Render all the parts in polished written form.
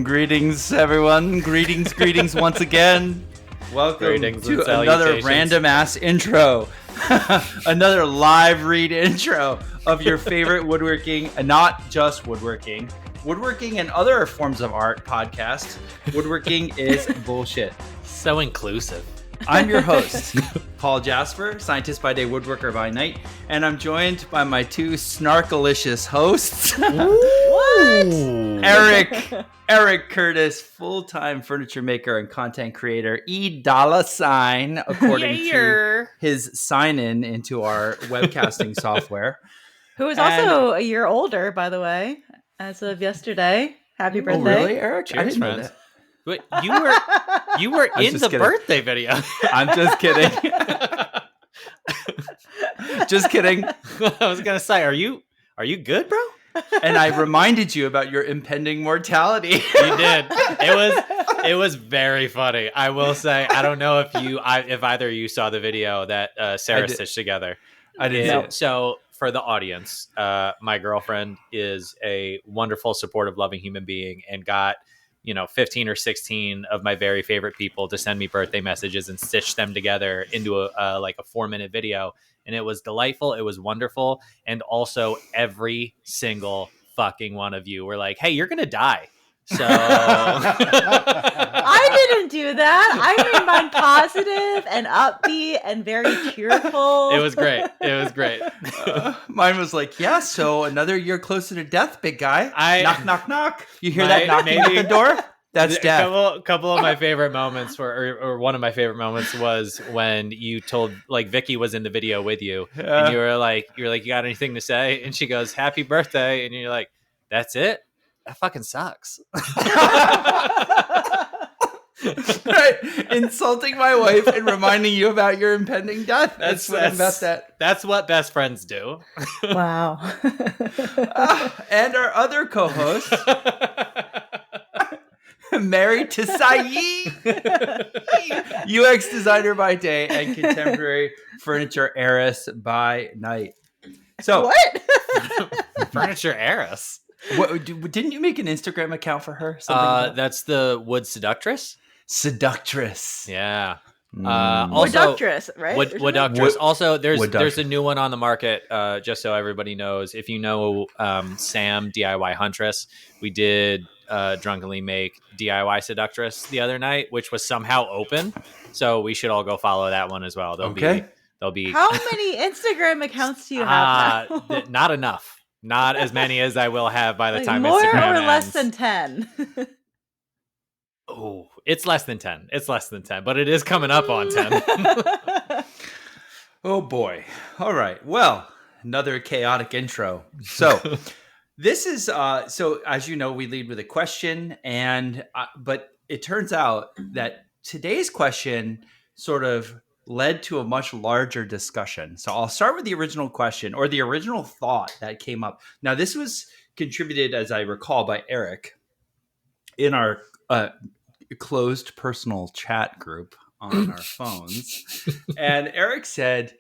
Greetings, everyone. Greetings once again. Welcome to another random ass intro. Another live read intro of your favorite woodworking, and not just woodworking and other forms of art podcast. Woodworking is bullshit. So inclusive. I'm your host, Paul Jasper, scientist by day, woodworker by night, and I'm joined by my two snarkalicious hosts. Eric Curtis, full-time furniture maker and content creator, $, according to his sign-in into our webcasting software. Who is also a year older, by the way, as of yesterday. Happy birthday. Oh, really, Eric? Cheers, I didn't know friends. that. But you were in the birthday video. I'm just kidding. Just kidding. I was gonna say, are you good, bro? And I reminded you about your impending mortality. You did. It was very funny. I will say, I don't know if either of you saw the video that Sarah stitched together. I did. So for the audience, my girlfriend is a wonderful, supportive, loving human being, and got 15 or 16 of my very favorite people to send me birthday messages and stitch them together into a 4-minute video. And it was delightful. It was wonderful. And also every single fucking one of you were like, hey, you're going to die. So I didn't do that. I made mine positive and upbeat and very cheerful. It was great. Mine was like, yeah, so another year closer to death, big guy. Knock, knock, knock. You hear that knocking at the door? That's death. A couple of my favorite moments or one of my favorite moments was when you told, like, Vicky was in the video with you, and you were like, you got anything to say? And she goes, happy birthday. And you're like, that's it? That fucking sucks. Right. Insulting my wife and reminding you about your impending death. That's what I'm best at. That's what best friends do. Wow. And our other co-host, married to Saeed, UX designer by day and contemporary furniture heiress by night. So what? Furniture heiress? What, didn't you make an Instagram account for her? That's the Wood Seductress. Yeah. Also, Wooductress, right? Wooductress. Also, there's a new one on the market. Just so everybody knows, if you know Sam DIY Huntress, we did drunkenly make DIY Seductress the other night, which was somehow open. So we should all go follow that one as well. They'll be. How many Instagram accounts do you have now? Not enough. Not as many as I will have by the time more Instagram or ends. less than 10? Oh, it's less than 10. But it is coming up on 10. Oh boy. All right. Well, another chaotic intro. So this is so as you know, we lead with a question, and but it turns out that today's question sort of led to a much larger discussion. So I'll start with the original question, or the original thought that came up. Now, this was contributed, as I recall, by Eric in our closed personal chat group on our phones. And Eric said,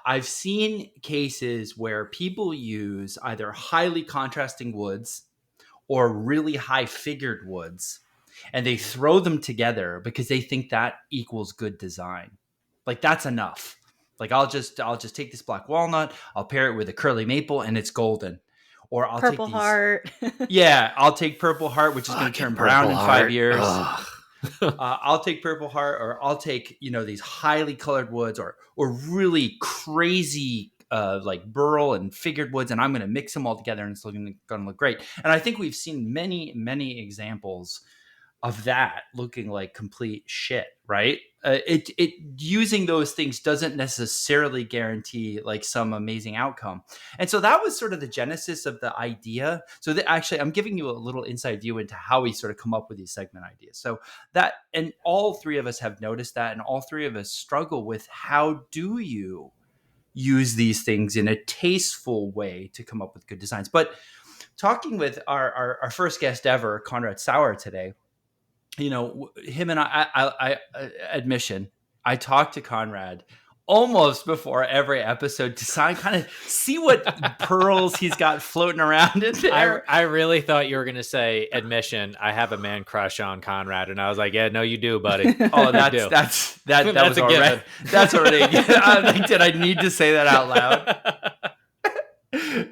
I've seen cases where people use either highly contrasting woods or really high figured woods, and they throw them together because they think that equals good design. Like, that's enough. Like, I'll just take this black walnut, I'll pair it with a curly maple, and it's golden. Or I'll Purple take heart. Yeah, I'll take purple heart, which is going to turn brown in 5 years. I'll take purple heart, or I'll take these highly colored woods, or really crazy like burl and figured woods, and I'm going to mix them all together, and it's going to look great. And I think we've seen many examples of that looking like complete shit, right? It using those things doesn't necessarily guarantee like some amazing outcome. And so that was sort of the genesis of the idea. So that actually, I'm giving you a little inside view into how we sort of come up with these segment ideas. So that, and all three of us have noticed that, and all three of us struggle with, how do you use these things in a tasteful way to come up with good designs? But talking with our first guest ever, Conrad Sauer, today, him and I admission, I talked to Conrad almost before every episode to kind of see what pearls he's got floating around in there. I really thought you were going to say, admission, I have a man crush on Conrad. And I was like, yeah, no, you do, buddy. Oh, that was already, that's already, I'm like, did I need to say that out loud?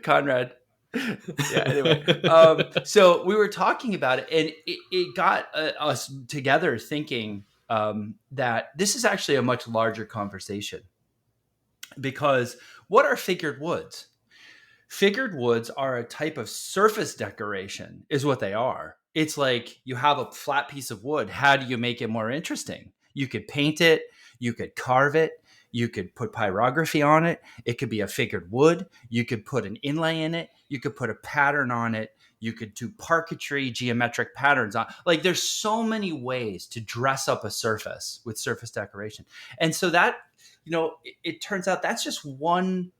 Conrad. Yeah, anyway. So we were talking about it, and it got us together thinking that this is actually a much larger conversation, because what are figured woods? Figured woods are a type of surface decoration is what they are. It's like you have a flat piece of wood. How do you make it more interesting? You could paint it. You could carve it. You could put pyrography on it. It could be a figured wood. You could put an inlay in it. You could put a pattern on it. You could do parquetry, geometric patterns on. Like, there's so many ways to dress up a surface with surface decoration. And so that, it turns out that's just one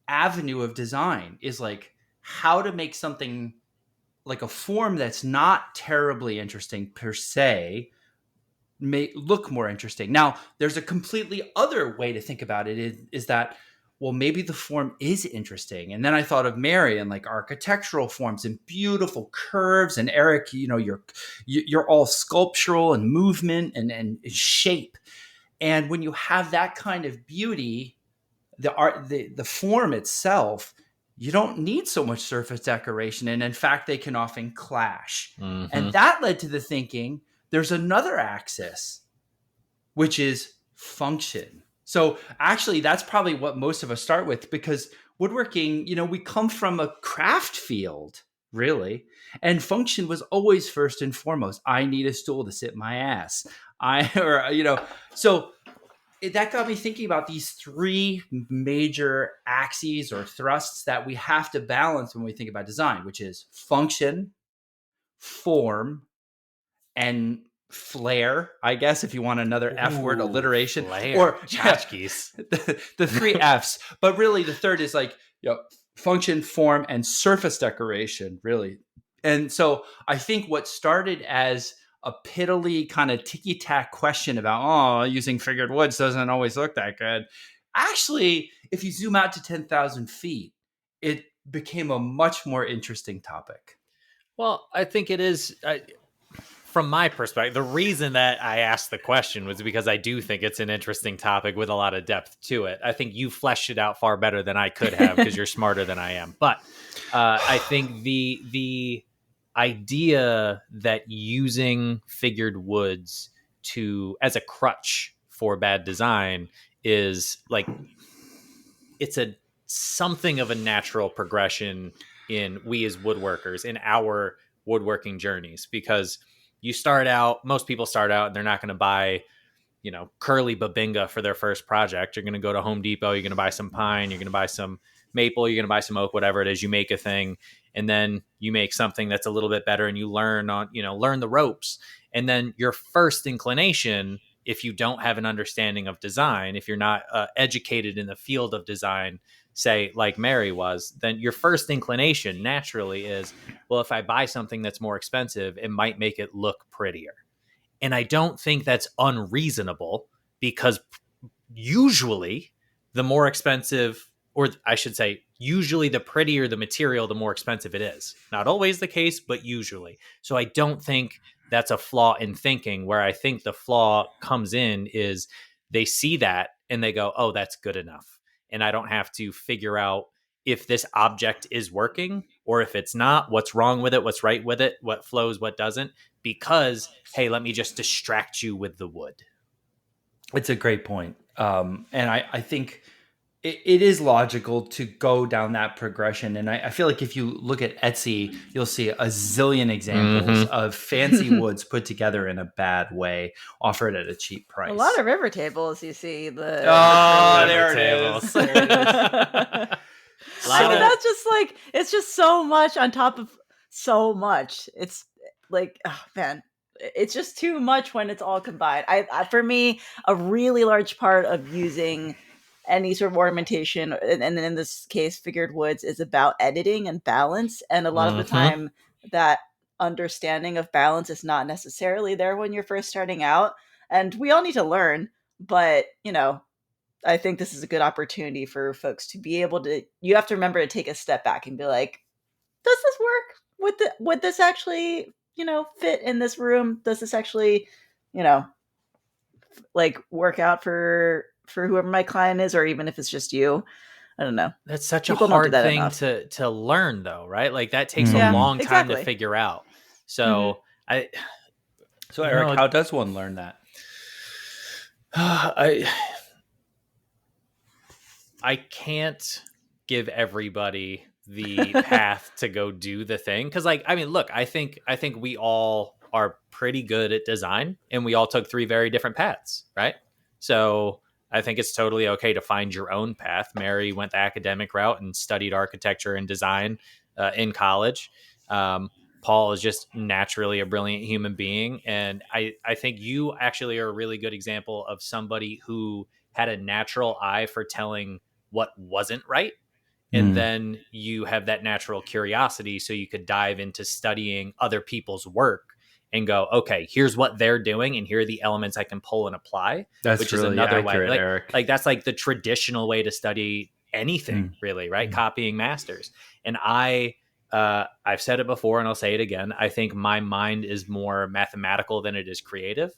avenue of design, is like how to make something like a form that's not terribly interesting per se may look more interesting. Now, there's a completely other way to think about it, is that, well, maybe the form is interesting. And then I thought of Mary and like architectural forms and beautiful curves. And Eric, you're all sculptural and movement and shape. And when you have that kind of beauty, the art, the form itself, you don't need so much surface decoration. And in fact, they can often clash. Mm-hmm. And that led to the thinking, there's another axis, which is function. So actually, that's probably what most of us start with, because woodworking, we come from a craft field, really. And function was always first and foremost. I need a stool to sit my ass. So that got me thinking about these three major axes or thrusts that we have to balance when we think about design, which is function, form, and flair, I guess, if you want another F word alliteration, flair. Or tchotchkes. The three Fs. But really, the third is like function, form, and surface decoration, really. And so I think what started as a piddly kind of ticky-tack question about, using figured woods doesn't always look that good. Actually, if you zoom out to 10,000 feet, it became a much more interesting topic. Well, I think it is. From my perspective, the reason that I asked the question was because I do think it's an interesting topic with a lot of depth to it. I think you fleshed it out far better than I could have, because you're smarter than I am. But I think the idea that using figured woods as a crutch for bad design is like, it's something of a natural progression in we as woodworkers, in our woodworking journeys, because most people start out and they're not going to buy, curly babinga for their first project. You're going to go to Home Depot. You're going to buy some pine. You're going to buy some maple. You're going to buy some oak, whatever it is. You make a thing, and then you make something that's a little bit better, and you learn the ropes. And then your first inclination, if you don't have an understanding of design, if you're not educated in the field of design, say like Mary was, then your first inclination naturally is, well, if I buy something that's more expensive, it might make it look prettier. And I don't think that's unreasonable, because usually the more expensive, or I should say, usually the prettier the material, the more expensive it is. Not always the case, but usually. So I don't think that's a flaw in thinking. Where I think the flaw comes in is they see that and they go, oh, that's good enough. And I don't have to figure out if this object is working or if it's not, what's wrong with it, what's right with it, what flows, what doesn't, because, hey, let me just distract you with the wood. It's a great point. And I think it is logical to go down that progression. And I feel like if you look at Etsy, you'll see a zillion examples of fancy woods put together in a bad way, offered at a cheap price. A lot of river tables, you see. There it is. So that's just like, it's just so much on top of so much. It's like, oh man, it's just too much when it's all combined. I for me, a really large part of using any sort of ornamentation, and in this case, figured woods, is about editing and balance. And a lot of the time that understanding of balance is not necessarily there when you're first starting out. And we all need to learn, but I think this is a good opportunity for folks to be able to, you have to remember to take a step back and be like, does this work? Would this actually, fit in this room? Does this actually, like work out for whoever my client is, or even if it's just you? I don't know. That's such People a don't do hard that thing enough. to learn though, right? Like that takes Yeah, a long time exactly. to figure out. So So Eric, how does one learn that? I can't give everybody the path to go do the thing. Cause look, I think we all are pretty good at design and we all took 3 very different paths. Right. So I think it's totally okay to find your own path. Mary went the academic route and studied architecture and design in college. Paul is just naturally a brilliant human being. And I think you actually are a really good example of somebody who had a natural eye for telling what wasn't right. And then you have that natural curiosity. So you could dive into studying other people's work and go, okay, here's what they're doing. And here are the elements I can pull and apply. That's really is another accurate, way. Eric. Like that's like the traditional way to study anything really, right? Copying masters. And I've said it before and I'll say it again. I think my mind is more mathematical than it is creative.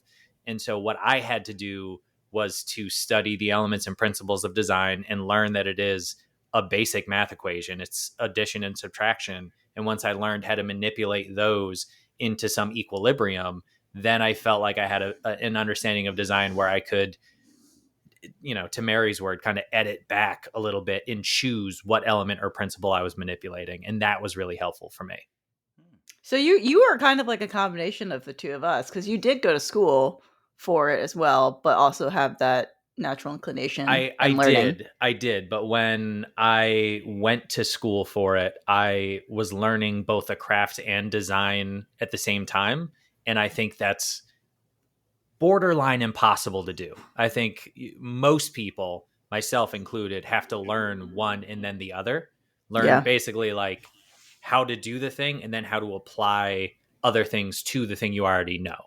And so what I had to do was to study the elements and principles of design and learn that it is a basic math equation. It's addition and subtraction. And once I learned how to manipulate those into some equilibrium, then I felt like I had an understanding of design where I could, to Mary's word, kind of edit back a little bit and choose what element or principle I was manipulating. And that was really helpful for me. So you are kind of like a combination of the two of us, because you did go to school for it as well, but also have that natural inclination. I did. But when I went to school for it, I was learning both a craft and design at the same time. And I think that's borderline impossible to do. I think most people, myself included, have to learn one and then the other. Learn basically like how to do the thing and then how to apply other things to the thing you already know.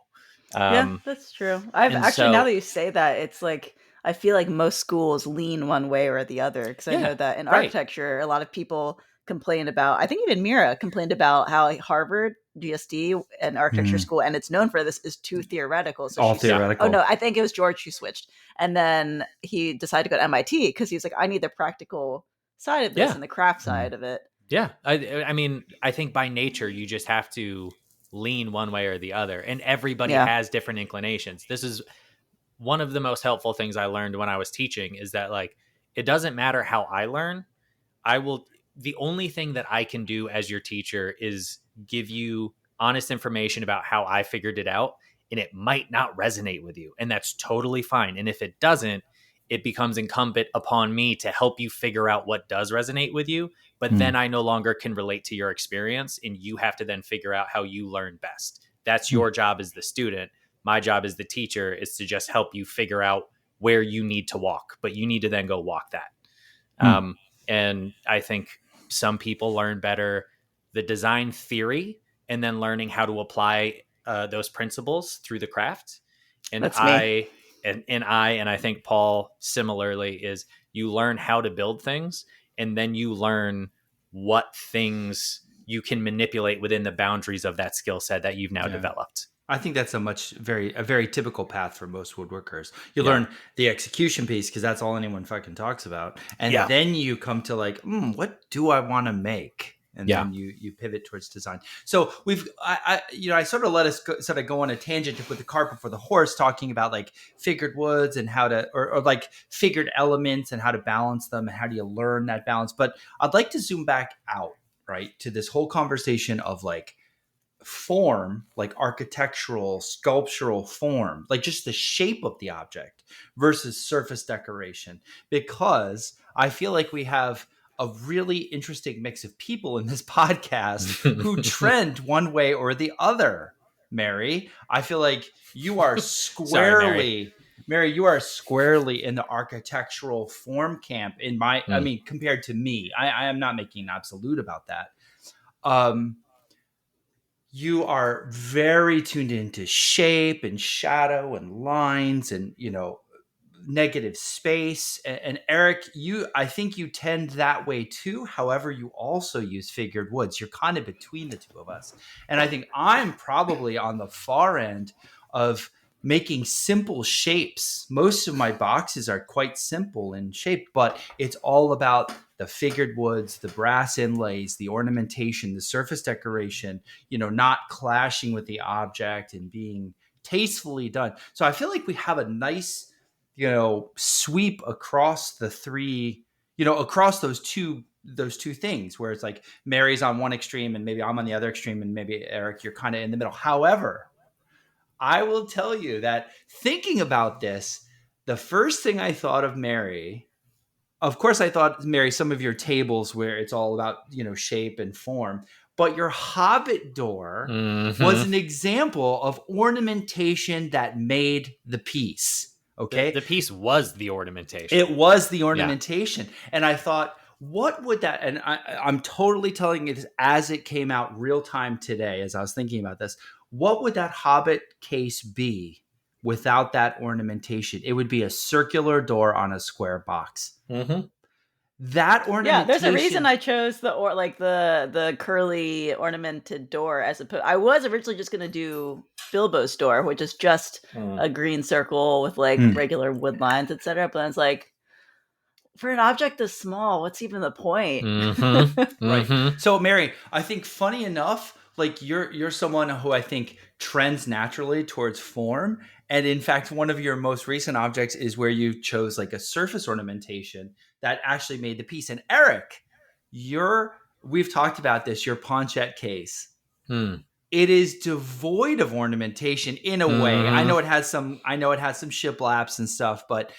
Yeah, that's true. I've actually, now that you say that, it's like I feel like most schools lean one way or the other, because I know that in architecture, a lot of people complain about, I think even Mira complained about how Harvard, GSD, and architecture school, and it's known for this, is too theoretical. So all theoretical. Oh no, I think it was George who switched. And then he decided to go to MIT because he was like, I need the practical side of this and the craft side of it. Yeah. I mean, I think by nature, you just have to lean one way or the other. And everybody has different inclinations. This is one of the most helpful things I learned when I was teaching, is that like, it doesn't matter how I learn. The only thing that I can do as your teacher is give you honest information about how I figured it out. And it might not resonate with you. And that's totally fine. And if it doesn't, it becomes incumbent upon me to help you figure out what does resonate with you. But then I no longer can relate to your experience, and you have to then figure out how you learn best. That's your job as the student. My job as the teacher is to just help you figure out where you need to walk, but you need to then go walk that. And I think some people learn better the design theory and then learning how to apply those principles through the craft. And That's me. And I think Paul similarly is, you learn how to build things, and then you learn what things you can manipulate within the boundaries of that skill set that you've now developed. I think that's a very typical path for most woodworkers. You learn the execution piece, because that's all anyone fucking talks about. And then you come to like, what do I want to make? And then you pivot towards design. So I sort of let us go on a tangent with the cart before the horse, talking about like figured woods and how to, or like figured elements and how to balance them and how do you learn that balance. But I'd like to zoom back out, right, to this whole conversation of like form, like architectural, sculptural form, like just the shape of the object versus surface decoration. Because I feel like we have a really interesting mix of people in this podcast who trend one way or the other. Mary, I feel like you are squarely, Mary, you are squarely in the architectural form camp in my, I mean, compared to me. I am not making an absolute about that. you are very tuned into shape and shadow and lines and, negative space. And Eric, I think you tend that way too. However, you also use figured woods. You're kind of between the two of us. And I think I'm probably on the far end of making simple shapes. Most of my boxes are quite simple in shape, but it's all about the figured woods, the brass inlays, the ornamentation, the surface decoration, not clashing with the object and being tastefully done. So I feel like we have a nice, sweep across the three, across those two things, where it's like Mary's on one extreme and maybe I'm on the other extreme, and maybe Eric, you're kind of in the middle. However, I will tell you that thinking about this, the first thing I thought of Mary, of course, I thought, Mary, some of your tables where it's all about, shape and form, but your Hobbit door was an example of ornamentation that made the piece. Okay. The piece was the ornamentation. It was the ornamentation. Yeah. And I thought, what would that, and I'm totally telling you this as it came out real time today, as I was thinking about this, what would that Hobbit case be without that ornamentation? It would be a circular door on a square box. Mm-hmm. That ornamentation. Yeah, there's a reason I chose the curly ornamented door as opposed. I was originally just gonna do Bilbo's door, which is just a green circle with regular wood lines, etc. But it's like, for an object this small, what's even the point? Mm-hmm. Right. So, Mary, I think funny enough, you're someone who I think trends naturally towards form. And in fact, one of your most recent objects is where you chose a surface ornamentation that actually made the piece. And Eric, we've talked about this, your planchette case. It is devoid of ornamentation in a way. I know it has some shiplaps and stuff, but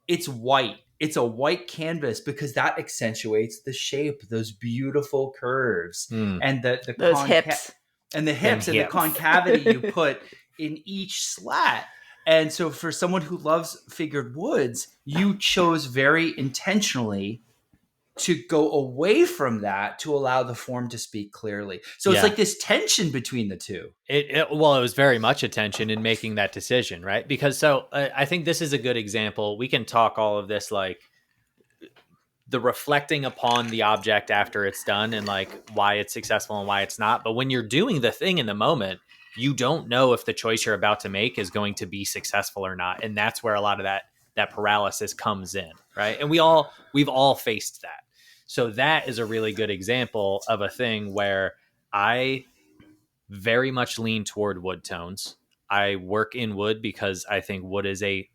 it's white. It's a white canvas because that accentuates the shape, those beautiful curves, and those hips and the concavity you put in each slat. And so for someone who loves figured woods, you chose very intentionally to go away from that to allow the form to speak clearly. So it's like this tension between the two. It was very much a tension in making that decision, right? Because I think this is a good example. We can talk all of this, the reflecting upon the object after it's done and why it's successful and why it's not. But when you're doing the thing in the moment, you don't know if the choice you're about to make is going to be successful or not. And that's where a lot of that paralysis comes in, right? And we've all faced that. So that is a really good example of a thing where I very much lean toward wood tones. I work in wood because I think wood is a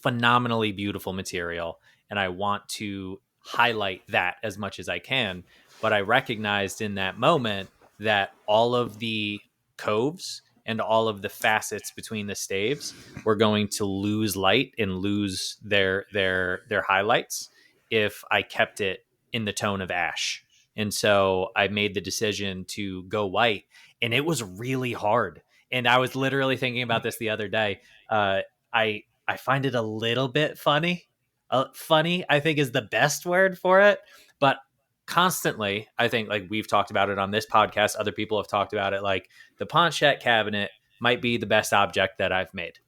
phenomenally beautiful material, and I want to highlight that as much as I can. But I recognized in that moment that all of the coves and all of the facets between the staves were going to lose light and lose their highlights if I kept it in the tone of ash. And so I made the decision to go white, and it was really hard. And I was literally thinking about this the other day. I find it a little bit funny. Funny, I think, is the best word for it. But constantly, I think, we've talked about it on this podcast, other people have talked about it, the planchette cabinet might be the best object that I've made.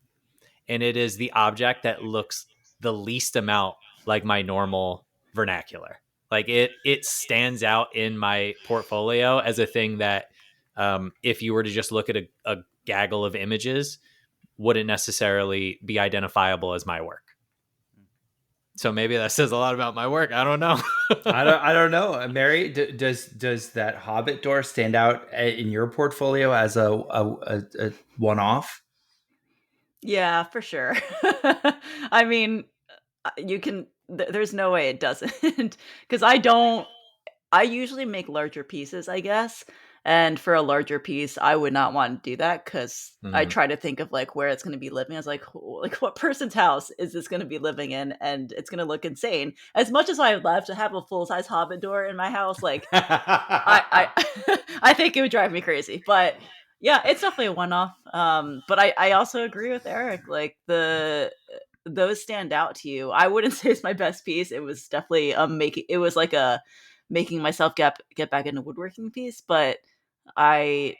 And it is the object that looks the least amount like my normal vernacular. It stands out in my portfolio as a thing that if you were to just look at a gaggle of images, wouldn't necessarily be identifiable as my work. So maybe that says a lot about my work. I don't know. I don't know. Mary, does that Hobbit door stand out in your portfolio as a one-off? Yeah, for sure. I mean, you can. There's no way it doesn't, because I usually make larger pieces, I guess. And for a larger piece, I would not want to do that because I try to think of where it's going to be living. I was like, what person's house is this going to be living in? And it's going to look insane. As much as I would love to have a full size Hobbit door in my house, I I think it would drive me crazy. But yeah, it's definitely a one off. But I also agree with Eric. Those stand out to you. I wouldn't say it's my best piece. It was definitely it was a making myself get back into woodworking piece, but I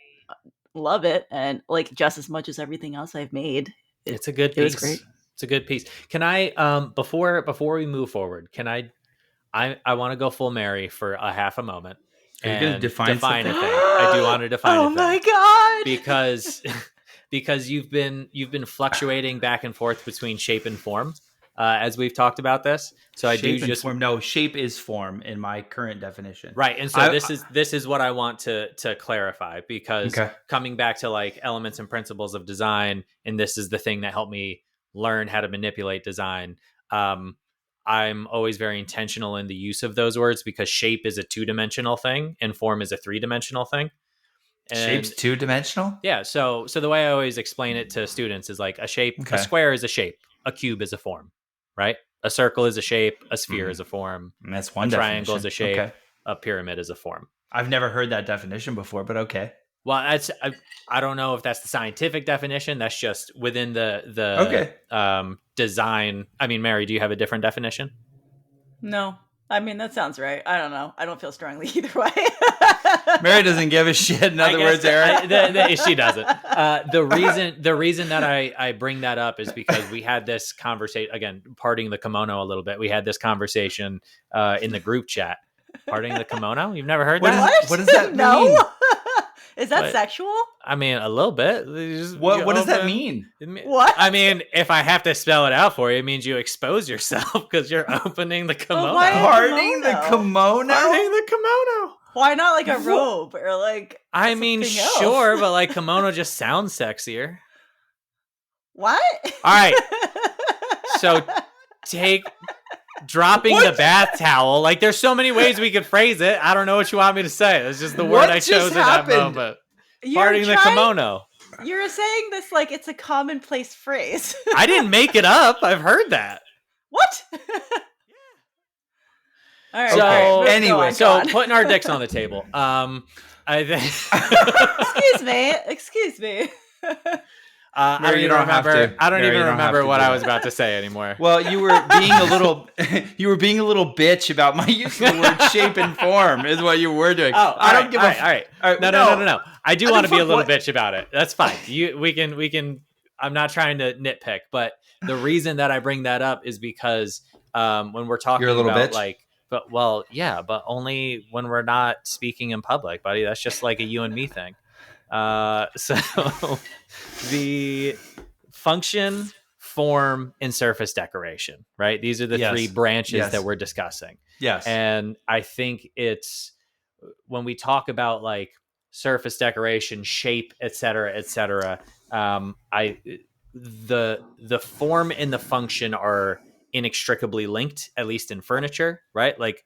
love it, and like just as much as everything else I've made. It's a good piece. It was great. It's a good piece. Can I before we move forward, can I want to go full Mary for a half a moment. Are you going to define a thing? something? I do want to define Oh a thing. my God. Because you've been fluctuating back and forth between shape and form, as we've talked about this. So I shape do just form. No, shape is form in my current definition. Right. And so this is what I want to clarify, because coming back to like elements and principles of design, and this is the thing that helped me learn how to manipulate design. I'm always very intentional in the use of those words, because shape is a 2-dimensional thing and form is a 3-dimensional thing. And shape's 2-dimensional? Yeah. So the way I always explain it to students is like a shape, a square is a shape, a cube is a form, right? A circle is a shape, a sphere is a form. And that's one a definition. Triangle is a shape, a pyramid is a form. I've never heard that definition before, but okay. Well, I don't know if that's the scientific definition. That's just within the design. I mean, Mary, do you have a different definition? No. I mean, that sounds right. I don't know. I don't feel strongly either way. Mary doesn't give a shit. In other words, Eric. She doesn't. The reason that I bring that up is because we had this conversation, again, parting the kimono a little bit. We had this conversation in the group chat. Parting the kimono? You've never heard that? What does that mean? No. Is that sexual? I mean, a little bit. What does that mean? What? I mean, if I have to spell it out for you, it means you expose yourself because you're opening the kimono. Parting the kimono? Parting the kimono. Why not like a robe or like I mean, sure, but like kimono just sounds sexier. What? All right. So dropping the bath towel. Like, there's so many ways we could phrase it. I don't know what you want me to say. It's just the word I chose in that moment. Parting the kimono. You're saying this like it's a commonplace phrase. I didn't make it up. I've heard that. What? All right. So anyway, putting our dicks on the table. I think. Excuse me. I don't even remember. I don't even remember what I was about to say anymore. Well, you were being a little bitch about my use of the word shape and form is what you were doing. Oh, I don't give a. All right. No. I do want to be a little bitch about it. That's fine. We can. I'm not trying to nitpick, but the reason that I bring that up is because when we're talking about bitch? Like, but only when we're not speaking in public, buddy. That's just like a you and me thing. So the function, form, and surface decoration, right? These are the three branches that we're discussing. Yes. And I think it's when we talk about like surface decoration, shape, et cetera, the form and the function are inextricably linked, at least in furniture, right? Like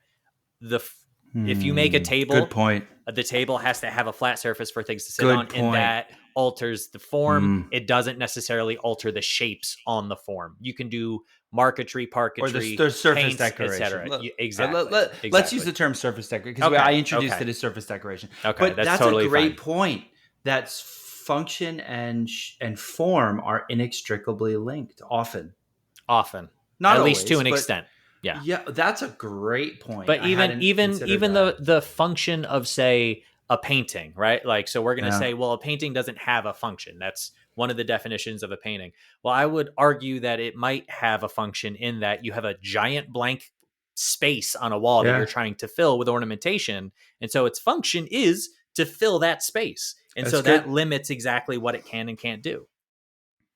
if you make a table, good point. The table has to have a flat surface for things to sit on, and that alters the form. It doesn't necessarily alter the shapes on the form. You can do marquetry, parquetry, or the surface paints, decoration. Exactly. Let's use the term surface decoration because I introduced it as surface decoration. Okay, but that's totally a great fine. point. That function and form are inextricably linked. Often, not at always, least to an extent. Yeah, that's a great point. But even the function of, say, a painting, right? Like, so we're going to say, well, a painting doesn't have a function. That's one of the definitions of a painting. Well, I would argue that it might have a function in that you have a giant blank space on a wall that you're trying to fill with ornamentation. And so its function is to fill that space. And that's so good. That limits exactly what it can and can't do.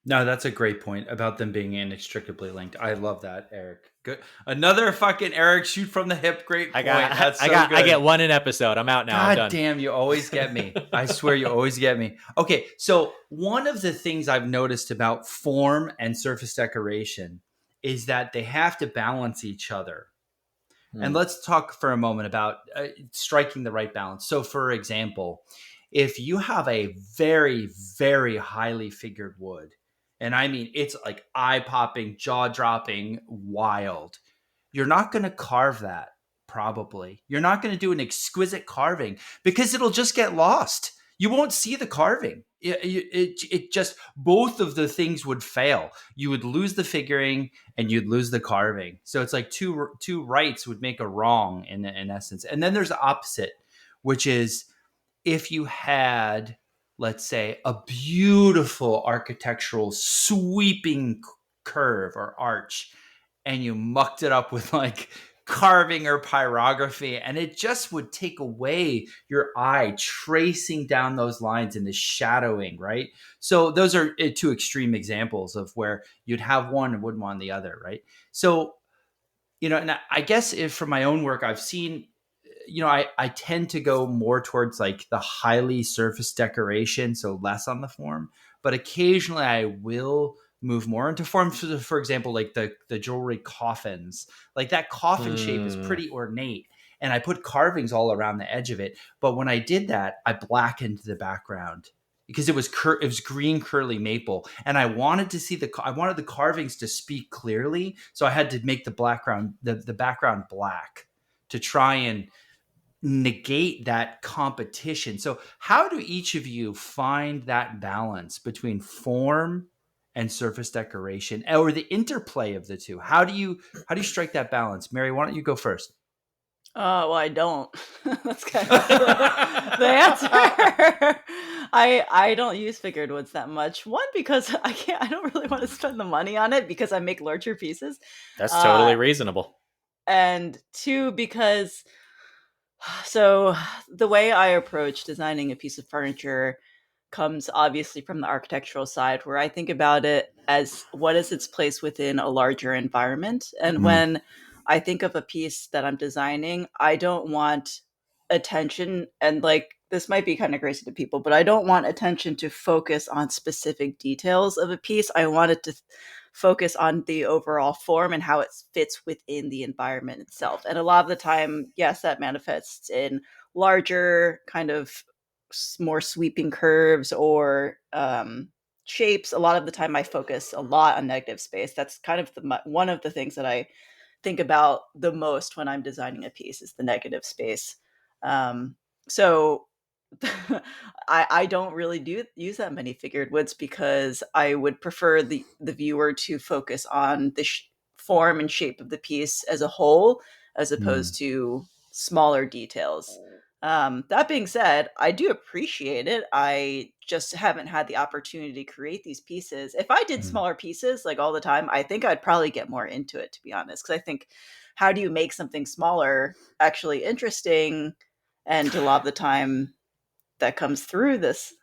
No, that's a great point about them being inextricably linked. I love that, Eric. Good. Another fucking Eric shoot from the hip. Great point. I get one an episode. I'm out now. God damn, you always get me. I swear you always get me. Okay, so one of the things I've noticed about form and surface decoration is that they have to balance each other. And let's talk for a moment about striking the right balance. So, for example, if you have a very, very highly figured wood, and I mean, it's like eye-popping, jaw-dropping, wild. You're not going to carve that, probably. You're not going to do an exquisite carving because it'll just get lost. You won't see the carving. It just, both of the things would fail. You would lose the figuring and you'd lose the carving. So it's like two rights would make a wrong in essence. And then there's the opposite, which is if you had let's say, a beautiful architectural sweeping curve or arch, and you mucked it up with like carving or pyrography, and it just would take away your eye tracing down those lines and the shadowing, right? So those are two extreme examples of where you'd have one and wouldn't want the other, right? So, and I guess if from my own work, I've seen, I tend to go more towards like the highly surface decoration, so less on the form, but occasionally I will move more into form. For example, like the jewelry coffins, like that coffin shape is pretty ornate, and I put carvings all around the edge of it. But when I did that, I blackened the background because it was green curly maple, and I wanted to see I wanted the carvings to speak clearly, so I had to make the background black to try and negate that competition. So how do each of you find that balance between form and surface decoration, or the interplay of the two? How do you strike that balance? Mary, why don't you go first? Well, I don't. That's kind of the answer. I don't use figured woods that much. One, because I don't really want to spend the money on it because I make larger pieces. That's totally reasonable. And two, because so the way I approach designing a piece of furniture comes obviously from the architectural side, where I think about it as what is its place within a larger environment. And when I think of a piece that I'm designing, I don't want attention, and like this might be kind of crazy to people, but I don't want attention to focus on specific details of a piece. I want it to focus on the overall form and how it fits within the environment itself. And a lot of the time, yes, that manifests in larger kind of more sweeping curves or shapes. A lot of the time I focus a lot on negative space. That's kind of one of the things that I think about the most when I'm designing a piece is the negative space. So I don't really use that many figured woods because I would prefer the viewer to focus on the form and shape of the piece as a whole, as opposed to smaller details. That being said, I do appreciate it. I just haven't had the opportunity to create these pieces. If I did smaller pieces like all the time, I think I'd probably get more into it, to be honest. Because I think, how do you make something smaller actually interesting? And a lot of the time that comes through this.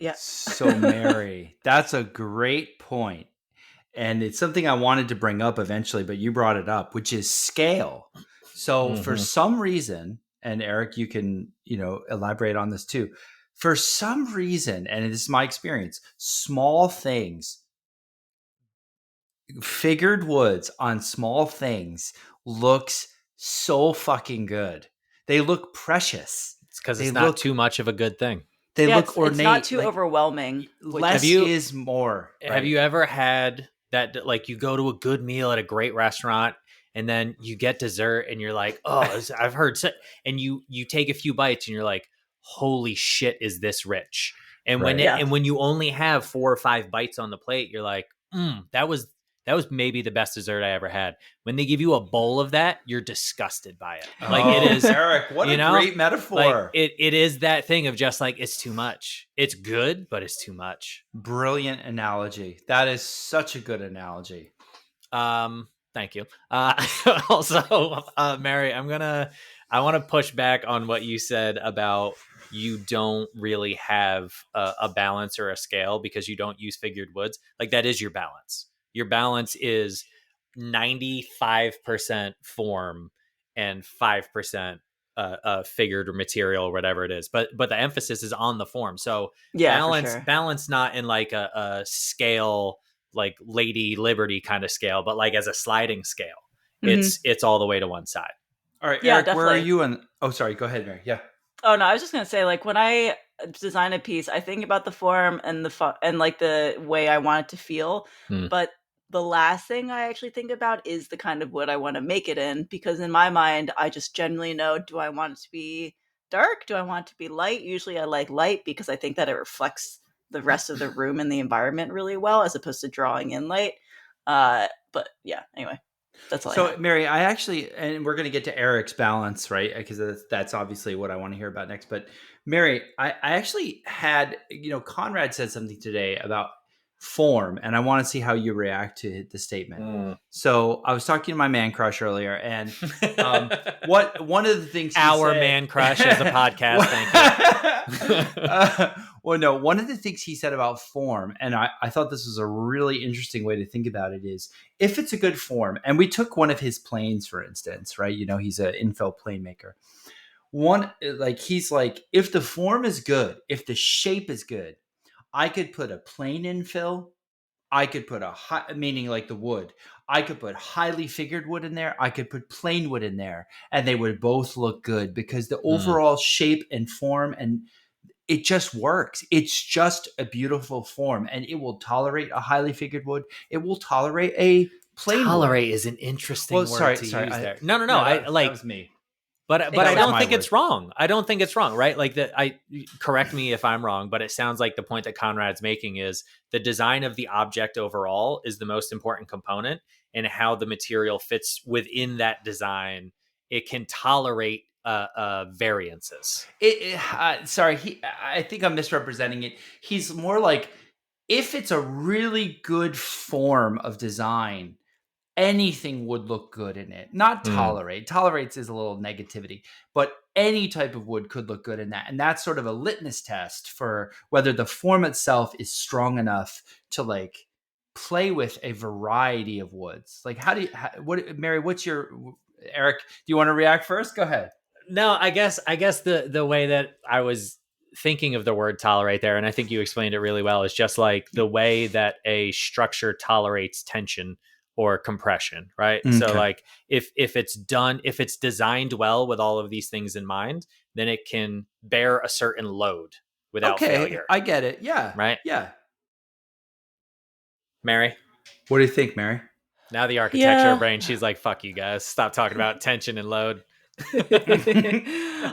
Yeah. So Mary, that's a great point. And it's something I wanted to bring up eventually, but you brought it up, which is scale. So for some reason, and Eric, you can, elaborate on this too. For some reason, and this is my experience, small things, figured woods on small things looks so fucking good. They look precious. It's because it's not too much of a good thing. They look ornate. It's not too overwhelming. Less is more. Right? Have you ever had that, like, you go to a good meal at a great restaurant and then you get dessert and you're like, oh, I've heard, and you take a few bites and you're like, holy shit, is this rich? And when you only have 4 or 5 bites on the plate, you're like, that was maybe the best dessert I ever had. When they give you a bowl of that, you're disgusted by it. Like, it is, Eric, what a great metaphor. Like, it is that thing of just like, it's too much. It's good, but it's too much. Brilliant analogy. That is such a good analogy. Thank you. Also, Mary, I want to push back on what you said about you don't really have a balance or a scale because you don't use figured woods. Like, that is your balance. Your balance is 95% form and 5% figured or material or whatever it is. But the emphasis is on the form. So balance not in like a scale, like Lady Liberty kind of scale, but like as a sliding scale. It's all the way to one side. All right, Eric, definitely. Where are you in? Oh, sorry. Go ahead, Mary. Yeah. Oh no, I was just gonna say, like, when I design a piece, I think about the form and and like the way I want it to feel. But the last thing I actually think about is the kind of wood I want to make it in, because in my mind, I just generally know, do I want it to be dark? Do I want it to be light? Usually I like light because I think that it reflects the rest of the room and the environment really well, as opposed to drawing in light. But yeah, anyway. That's all I So, have. Mary, I actually, and we're going to get to Eric's balance, right? Because that's obviously what I want to hear about next. But, Mary, I actually had, Conrad said something today about form, and I want to see how you react to the statement. So, I was talking to my man crush earlier, and one of the things he Our said, man crush is a podcast. Thank you. Well, no, one of the things he said about form, and I thought this was a really interesting way to think about it, is if it's a good form, and we took one of his planes, for instance, right? He's an infill plane maker. He's like, if the form is good, if the shape is good, I could put a plain infill. I could put meaning like the wood. I could put highly figured wood in there. I could put plain wood in there, and they would both look good because the overall shape and form and it just works. It's just a beautiful form, and it will tolerate a highly figured wood. It will tolerate a plain tolerate wood. is an interesting word to use there. No. That was me. But I don't think word. it's wrong. I don't think it's wrong, right? Like correct me if I'm wrong, but it sounds like the point that Conrad's making is the design of the object overall is the most important component, and how the material fits within that design. It can tolerate variances. I think I'm misrepresenting it. He's more like, if it's a really good form of design, anything would look good in it. Not tolerate. Tolerates is a little negativity, but any type of wood could look good in that. And that's sort of a litmus test for whether the form itself is strong enough to like play with a variety of woods. Like Mary, Eric, do you want to react first? Go ahead. No, I guess the way that I was thinking of the word tolerate there, and I think you explained it really well, is just like the way that a structure tolerates tension or compression, right? Okay. So like if it's designed well with all of these things in mind, then it can bear a certain load without failure. I get it. Yeah. Right? Yeah. Mary? What do you think, Mary? Now the architecture brain, she's like, fuck you guys. Stop talking about tension and load.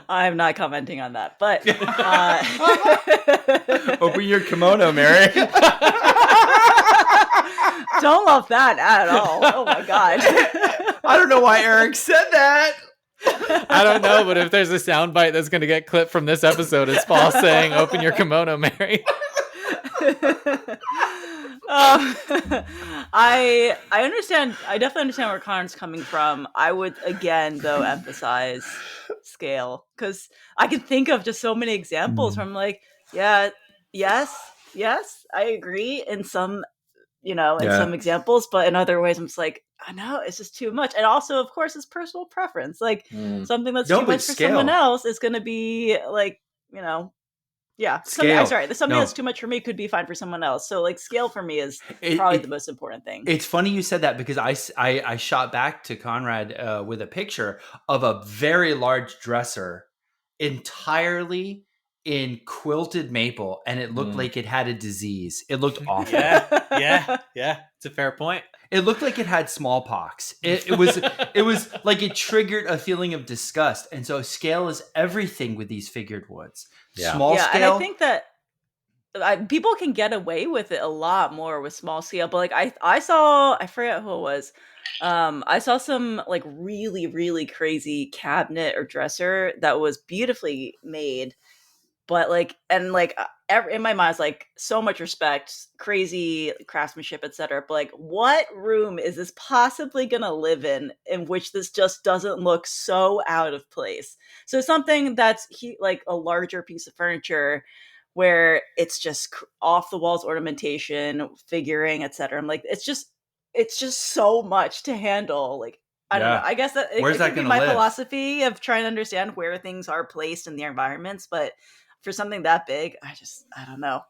I'm not commenting on that, but open your kimono, Mary. Don't love that at all. Oh my god. I don't know why Eric said that. I don't know, but if there's a soundbite that's going to get clipped from this episode, it's Paul saying, open your kimono, Mary. I understand. I definitely understand where Connor's coming from. I would again, though, emphasize scale, because I can think of just so many examples where I'm like, yeah, yes, I agree in some, some examples, but in other ways, I'm just like, I know it's just too much. And also, of course, it's personal preference. Like something that's too much for someone else is going to be like, yeah, something that's too much for me could be fine for someone else. So like scale for me is probably the most important thing. It's funny you said that, because I shot back to Conrad with a picture of a very large dresser entirely in quilted maple, and it looked like it had a disease. It looked awful. Yeah. It's a fair point. It looked like it had smallpox. It was like it triggered a feeling of disgust. And so scale is everything with these figured woods. Yeah. Small scale. And I think that people can get away with it a lot more with small scale. But like I forget who it was. I saw some like really, really crazy cabinet or dresser that was beautifully made. But like, and like in my mind, it's like so much respect, crazy craftsmanship, etc. But like, what room is this possibly gonna live in which this just doesn't look so out of place? So something that's like a larger piece of furniture where it's just off the walls ornamentation, figuring, etc. I'm like, it's just so much to handle. Like, I don't know. I guess that it could be my philosophy of trying to understand where things are placed in their environments, but for something that big, I don't know.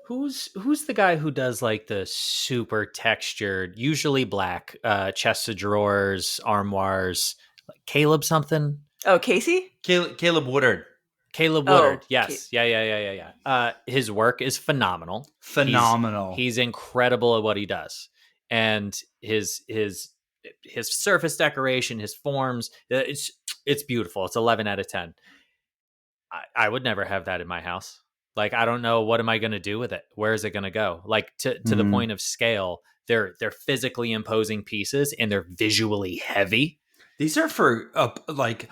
Who's the guy who does like the super textured, usually black, chests of drawers, armoires, like Caleb something? Oh, Casey? Caleb Woodard. Yes. Yeah. His work is phenomenal. He's incredible at what he does. And his surface decoration, his forms, it's beautiful. It's 11 out of 10. I would never have that in my house. Like, I don't know, what am I going to do with it? Where is it going to go? Like, to the point of scale, they're physically imposing pieces and they're visually heavy. These are for like,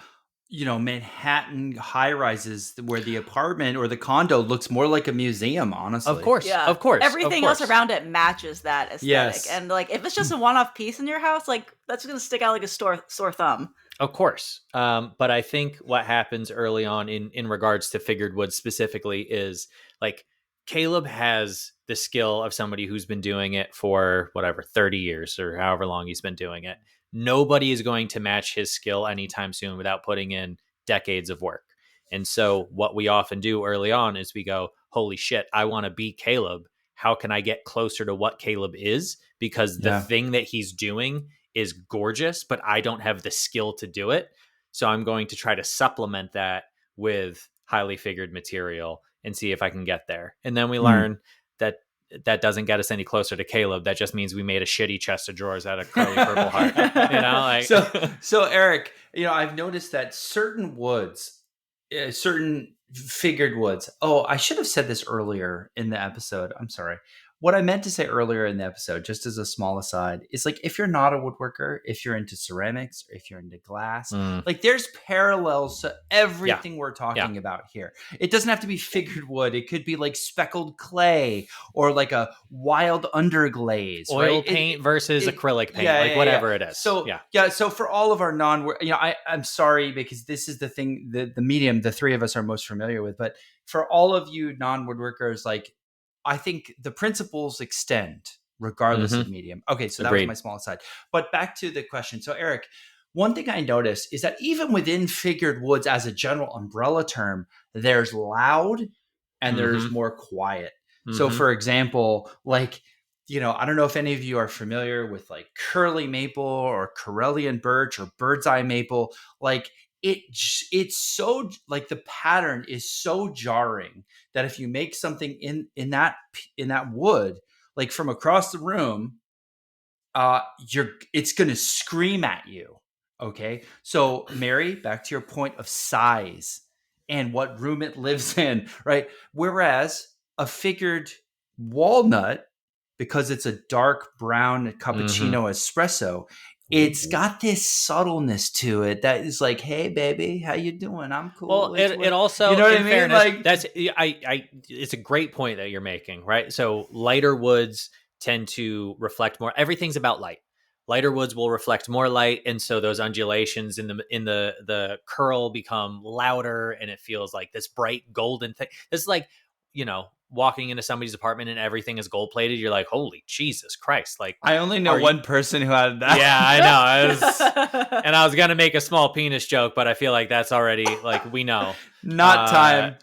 Manhattan high rises where the apartment or the condo looks more like a museum, honestly. Of course. Yeah. Of course. Everything else around it matches that aesthetic. Yes. And like, if it's just a one-off piece in your house, like, that's going to stick out like a sore thumb. Of course. But I think what happens early on in regards to figured wood specifically is, like, Caleb has the skill of somebody who's been doing it for 30 years or however long he's been doing it. Nobody is going to match his skill anytime soon without putting in decades of work. And so what we often do early on is we go, holy shit, I want to beat Caleb. How can I get closer to what Caleb is? Because the thing that he's doing is gorgeous, but I don't have the skill to do it. So I'm going to try to supplement that with highly figured material and see if I can get there. And then we learn that doesn't get us any closer to Caleb. That just means we made a shitty chest of drawers out of curly purple heart. So Eric, I've noticed that certain woods, certain figured woods. Oh, I should have said this earlier in the episode. I'm sorry. What I meant to say earlier in the episode, just as a small aside, is like, if you're not a woodworker, if you're into ceramics, or if you're into glass, like, there's parallels to everything we're talking about here. It doesn't have to be figured wood. It could be like speckled clay or like a wild underglaze. Oil paint versus acrylic paint, whatever it is. So, so for all of our I'm sorry, because this is the thing, the medium the three of us are most familiar with, but for all of you non-woodworkers, like, I think the principles extend regardless of medium. Okay, so that was my small aside. But back to the question. So Eric, one thing I noticed is that even within figured woods as a general umbrella term, there's loud and there's more quiet. So for example, like, I don't know if any of you are familiar with like curly maple or Karelian birch or bird's eye maple. Like, it's so, like, the pattern is so jarring that if you make something in that wood, like from across the room, it's going to scream at you. Okay. So Mary, back to your point of size and what room it lives in, right? Whereas a figured walnut, because it's a dark brown cappuccino espresso, it's got this subtleness to it that is like, hey baby, how you doing? I'm cool. Well, it also, you know what I mean? Fairness, like, that's it's a great point that you're making, right? So lighter woods tend to reflect more. Everything's about light. Lighter woods will reflect more light, and so those undulations in the curl become louder, and it feels like this bright golden thing. It's like, walking into somebody's apartment and everything is gold plated. You're like, holy Jesus Christ! Like, I only know one person who had that. Yeah, I know. And I was gonna make a small penis joke, but I feel like that's already, like, we know. Not time.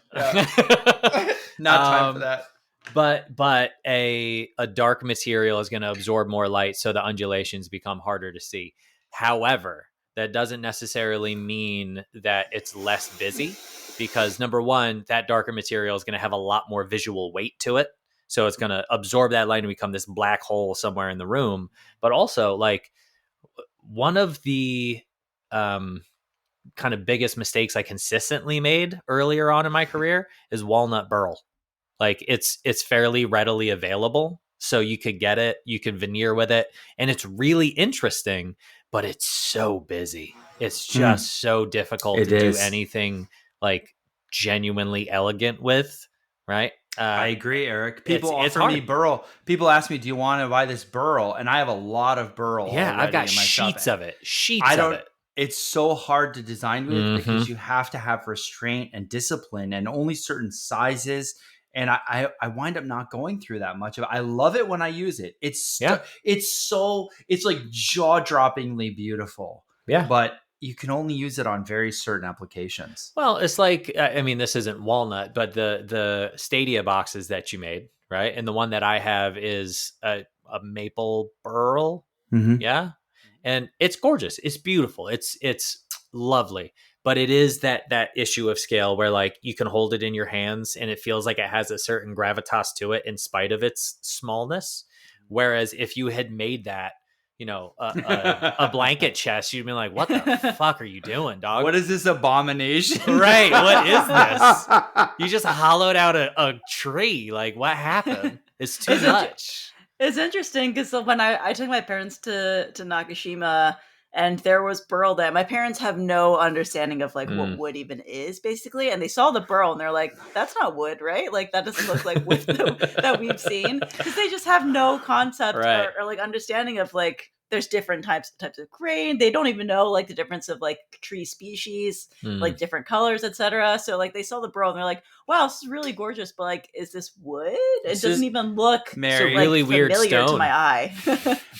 Not time for that. But a dark material is going to absorb more light, so the undulations become harder to see. However, that doesn't necessarily mean that it's less busy, because number one, that darker material is going to have a lot more visual weight to it. So it's going to absorb that light and become this black hole somewhere in the room. But also, like, one of the kind of biggest mistakes I consistently made earlier on in my career is walnut burl. Like, it's fairly readily available, so you could get it, you can veneer with it, and it's really interesting, but it's so busy. It's just so difficult to do anything like genuinely elegant with, right? I agree, Eric. People offer me Burl. People ask me, do you want to buy this Burl? And I have a lot of Burl. Yeah, I've got sheets of it. It's so hard to design with because you have to have restraint and discipline and only certain sizes. And I wind up not going through that much of it. I love it when I use it. It's like jaw-droppingly beautiful. Yeah. But you can only use it on very certain applications. Well, it's like, I mean, this isn't walnut, but the Stadia boxes that you made, right? And the one that I have is a maple burl. Yeah. And it's gorgeous. It's beautiful. It's lovely. But it is that issue of scale where, like, you can hold it in your hands and it feels like it has a certain gravitas to it in spite of its smallness. Whereas if you had made that a blanket chest, you'd be like, what the fuck are you doing, dog? What is this abomination? Right. What is this? You just hollowed out a tree. Like, what happened? It's too much. It's interesting because when I took my parents to Nakashima and there was Burl there, my parents have no understanding of like what wood even is basically. And they saw the Burl and they're like, that's not wood, right? Like that doesn't look like wood that we've seen. Because they just have no concept or like understanding of like, there's different types of grain. They don't even know like the difference of like tree species, like different colors, etc. So like they saw the Burl and they're like, wow, this is really gorgeous, but like, is this wood? It doesn't even look Mary, like, really weird familiar stone to my eye.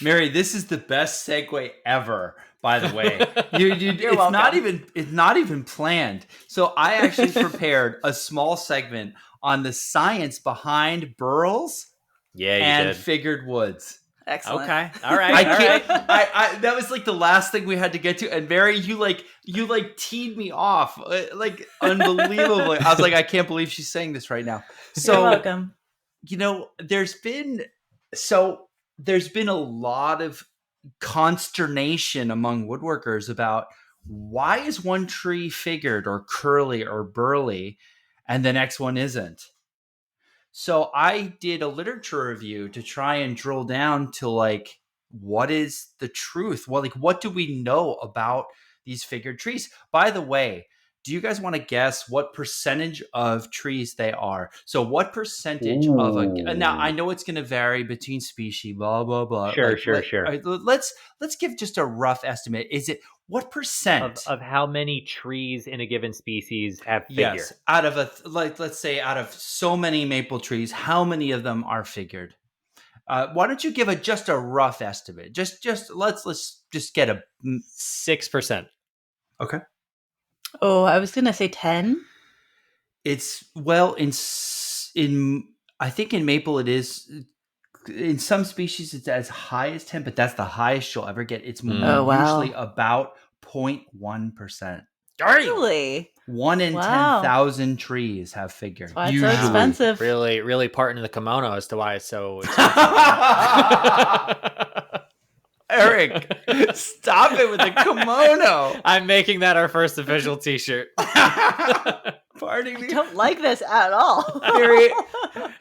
Mary, this is the best segue ever. By the way, You're welcome. It's not even planned. So I actually prepared a small segment on the science behind burls and figured woods. Excellent. Okay. All right. I that was like the last thing we had to get to. And Mary, you teed me off like unbelievably. I was like, I can't believe she's saying this right now. So you're welcome. There's been a lot of consternation among woodworkers about why is one tree figured or curly or burly and the next one isn't. So I did a literature review to try and drill down to like, what is the truth? Well, like, what do we know about these figured trees? By the way, do you guys want to guess what percentage of trees they are? So what percentage of now I know it's going to vary between species, blah, blah, blah. Sure. Let's give just a rough estimate. Is it what percent of how many trees in a given species have figure? Yes, out of let's say out of so many maple trees, how many of them are figured? Why don't you give just a rough estimate? Let's just get a 6%. Okay. Oh, I was gonna say 10. It's in I think in maple it is. In some species it's as high as 10, but that's the highest you'll ever get. It's usually about 0.1%. Really? 1 in 10,000 trees have figured. That's why it's so expensive. Really, really part in the kimono as to why it's so expensive. Eric, stop it with the kimono. I'm making that our first official t-shirt. Pardon me. I don't like this at all.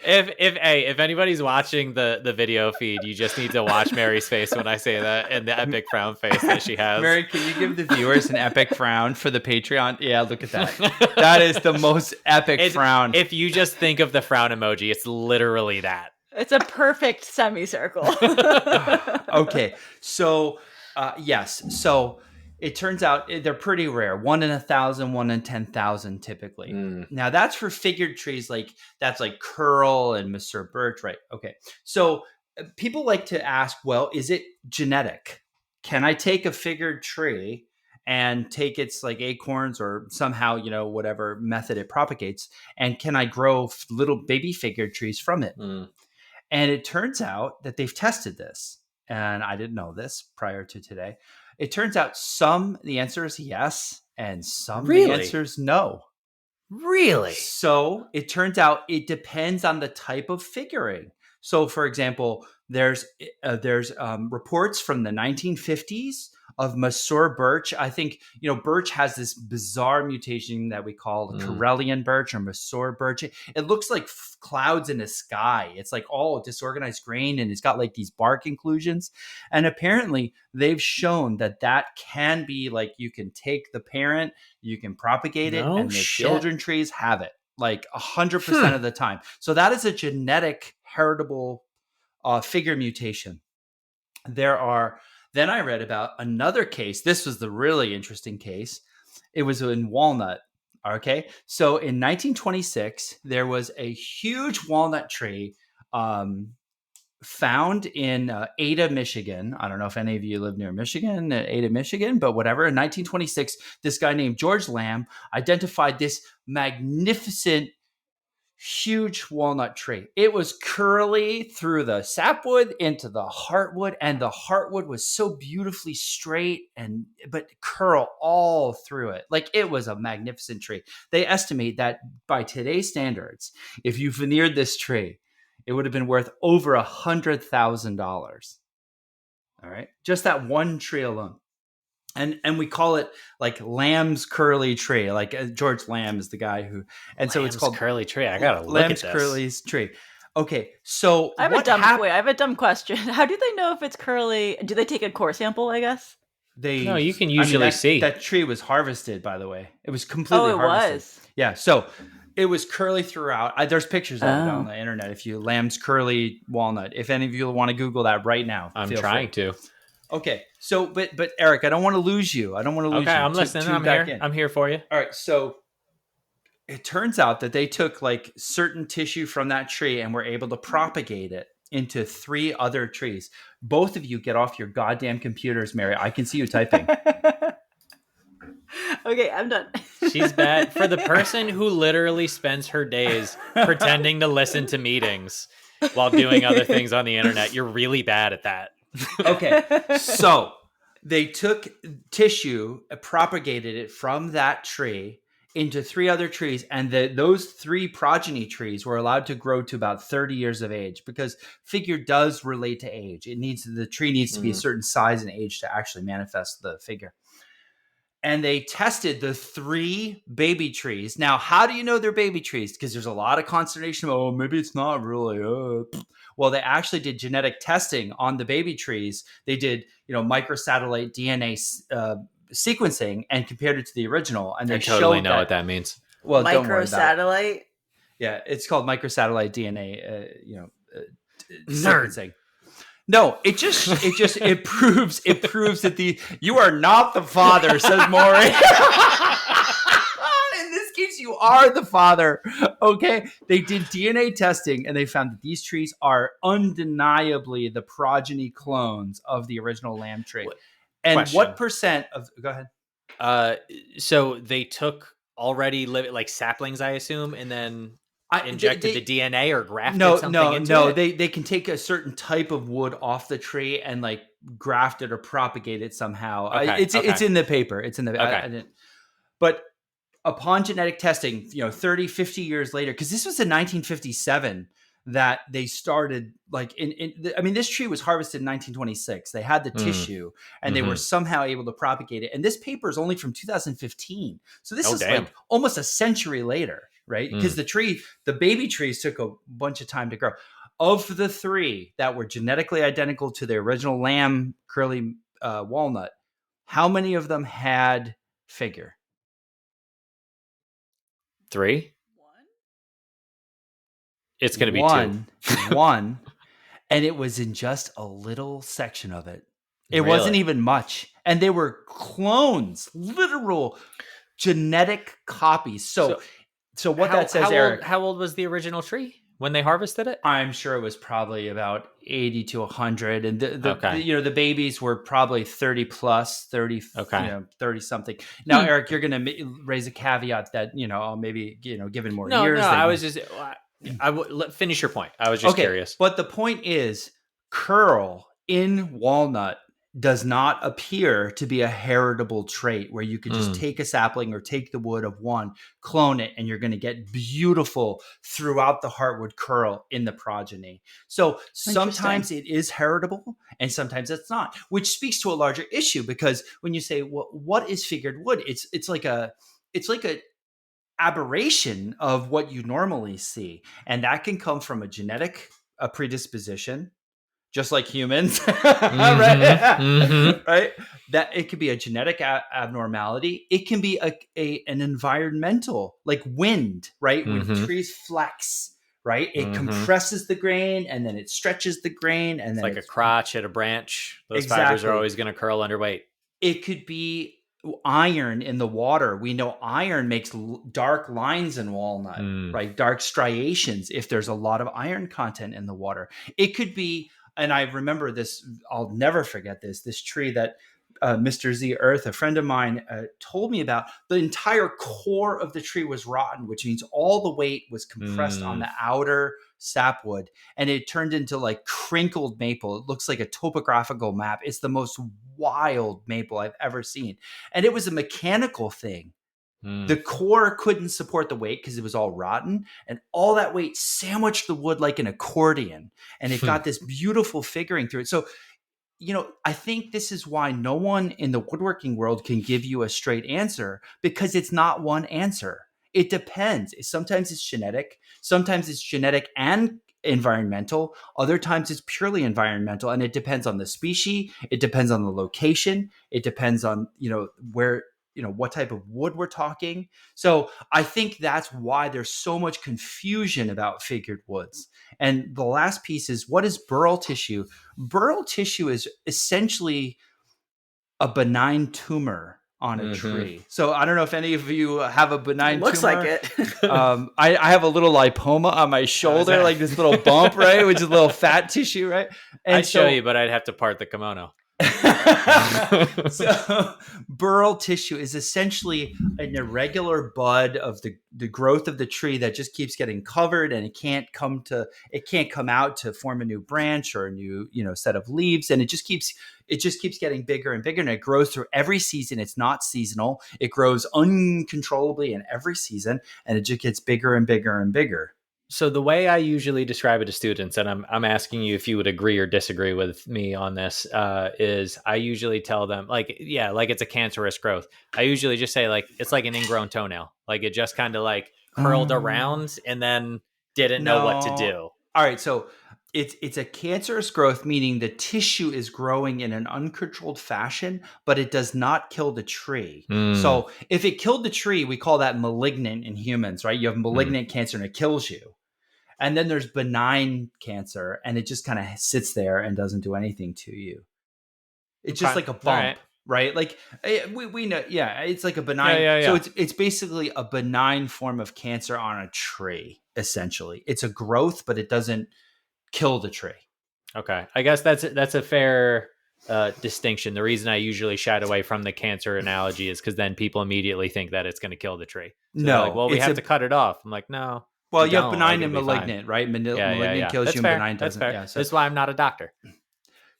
If anybody's watching the video feed, you just need to watch Mary's face when I say that and the epic frown face that she has. Mary, can you give the viewers an epic frown for the Patreon? Yeah, look at that. That is the most epic frown. If you just think of the frown emoji, it's literally that. It's a perfect semicircle. Okay, so yes, so it turns out they're pretty rare. 1 in 1,000, 1 in 10,000 typically. Now that's for figured trees, that's like curl and Mur Birch, right? Okay, so people like to ask, well, is it genetic? Can I take a figured tree and take its like acorns or somehow, whatever method it propagates, and can I grow little baby figured trees from it? And it turns out that they've tested this, and I didn't know this prior to today. It turns out the answer is yes, and the answer is no. Really? So it turns out it depends on the type of figuring. So, for example, there's reports from the 1950s of Mur Birch. I think, birch has this bizarre mutation that we call Karelian birch or Mur Birch. It looks like clouds in the sky. It's like all disorganized grain, and it's got like these bark inclusions. And apparently they've shown that can be like, you can take the parent, you can propagate it, and the children trees have it like 100% of the time. So that is a genetic heritable figure mutation. Then I read about another case. This was the really interesting case. It was in Walnut. Okay. So in 1926, there was a huge walnut tree found in Ada, Michigan. I don't know if any of you live near Michigan, Ada, Michigan, but whatever. In 1926, this guy named George Lamb identified this magnificent huge walnut tree. It was curly through the sapwood into the heartwood, and the heartwood was so beautifully straight but curl all through it. Like, it was a magnificent tree. They estimate that by today's standards, if you veneered this tree, it would have been worth over $100,000. All right. Just that one tree alone. And we call it like Lamb's curly tree. Like George Lamb is the guy who, and so it's called curly tree. I gotta look Lamb's at this. curly's tree. Okay, so I have a dumb question. How do they know if it's curly? Do they take a core sample? I guess No, you can usually see that tree was harvested. By the way, it was completely harvested. Was. Yeah, so it was curly throughout. There's pictures of it on the internet. If you Lamb's curly walnut, if any of you want to Google that right now, I'm trying to. Okay, so but Eric, I don't want to lose you. I don't want to lose you. Okay, I'm listening. I'm here. I'm here for you. All right, so it turns out that they took like certain tissue from that tree and were able to propagate it into 3 other trees. Both of you get off your goddamn computers, Mary. I can see you typing. Okay, I'm done. She's bad. For the person who literally spends her days pretending to listen to meetings while doing other things on the internet, you're really bad at that. Okay, so they took tissue, propagated it from that tree into 3 other trees, and those 3 progeny trees were allowed to grow to about 30 years of age, because figure does relate to age. The tree needs to be a certain size and age to actually manifest the figure. And they tested the 3 baby trees. Now, how do you know they're baby trees? Because there's a lot of consternation. Oh, maybe it's not really. Well, they actually did genetic testing on the baby trees. They did, microsatellite DNA sequencing and compared it to the original. And they totally know what that means. Well, microsatellite. Yeah, it's called microsatellite DNA. Sequencing. No, it proves that you are not the father, says Maury. In this case, you are the father. Okay, they did DNA testing and they found that these trees are undeniably the progeny clones of the original lamb tree. And what percent of? Go ahead. So they took already like saplings, I assume, and then injected the DNA or grafted something into it? They can take a certain type of wood off the tree and like graft it or propagate it somehow. Okay, it's in the paper. It's in the I didn't, but upon genetic testing, 30, 50 years later, because this was in 1957 that they started like this tree was harvested in 1926. They had the tissue and they were somehow able to propagate it. And this paper is only from 2015. So this is like almost a century later. Right? Because the baby trees took a bunch of time to grow. Of the 3 that were genetically identical to the original lamb curly walnut, how many of them had figure? 3? 1? It's going to be 2. 1. And it was in just a little section of it. It wasn't even much. And they were clones, literal genetic copies. So what that says, Eric? How old was the original tree when they harvested it? I'm sure it was probably about 80 to 100, and the babies were probably 30 plus, 30, 30 something. Now, Eric, you're going to raise a caveat that maybe given more years. No, I was just finish your point. I was just curious. But the point is, curl in walnut does not appear to be a heritable trait where you could just take a sapling or take the wood of one, clone it, and you're going to get beautiful throughout the heartwood curl in the progeny. So sometimes it is heritable and sometimes it's not, which speaks to a larger issue, because when you say, well, what is figured wood? It's like a aberration of what you normally see. And that can come from a genetic predisposition, just like humans, right? That it could be a genetic abnormality. It can be an environmental, like wind, right? When trees flex, right? It compresses the grain and then it stretches the grain, and then it's like a crotch at a branch. Those fibers are always going to curl under weight. It could be iron in the water. We know iron makes dark lines in walnut, right? Dark striations if there's a lot of iron content in the water. It could be. And I remember this, I'll never forget this tree that Mr. Z Earth, a friend of mine, told me about. The entire core of the tree was rotten, which means all the weight was compressed on the outer sapwood, and it turned into like crinkled maple. It looks like a topographical map. It's the most wild maple I've ever seen. And it was a mechanical thing. The core couldn't support the weight because it was all rotten, and all that weight sandwiched the wood like an accordion, and it got this beautiful figuring through it. So I think this is why no one in the woodworking world can give you a straight answer, because it's not one answer. It depends. Sometimes it's genetic, sometimes it's genetic and environmental, other times it's purely environmental, and it depends on the species, it depends on the location, it depends on, where, what type of wood we're talking. So I think that's why there's so much confusion about figured woods. And the last piece is, what is burl tissue? Burl tissue is essentially a benign tumor on a tree. So I don't know if any of you have a benign Looks tumor. like it. I have a little lipoma on my shoulder, like this little bump, right? Which is a little fat tissue, right? And I'd show you, but I'd have to part the kimono. So burl tissue is essentially an irregular bud of the growth of the tree that just keeps getting covered, and it can't come out to form a new branch or a new set of leaves, and it just keeps getting bigger and bigger, and it grows through every season. It's not seasonal. It grows uncontrollably in every season, and it just gets bigger and bigger and bigger. So the way I usually describe it to students, and I'm asking you if you would agree or disagree with me on this, is I usually tell them like it's a cancerous growth. I usually just say like it's like an ingrown toenail, like it just kind of like curled around and then didn't know what to do. All right, so it's a cancerous growth, meaning the tissue is growing in an uncontrolled fashion, but it does not kill the tree. So if it killed the tree, we call that malignant in humans, right? You have malignant cancer and it kills you. And then there's benign cancer, and it just kind of sits there and doesn't do anything to you. It's just like a bump, right? Like we know, it's like a benign. So it's basically a benign form of cancer on a tree. Essentially, it's a growth, but it doesn't kill the tree. Okay, I guess that's a fair distinction. The reason I usually shied away from the cancer analogy is because then people immediately think that it's going to kill the tree. So no, like, well, we have to cut it off. I'm like, no. Well, you have benign and malignant, right? Malignant kills you, and benign doesn't. Yeah, so that's why I'm not a doctor.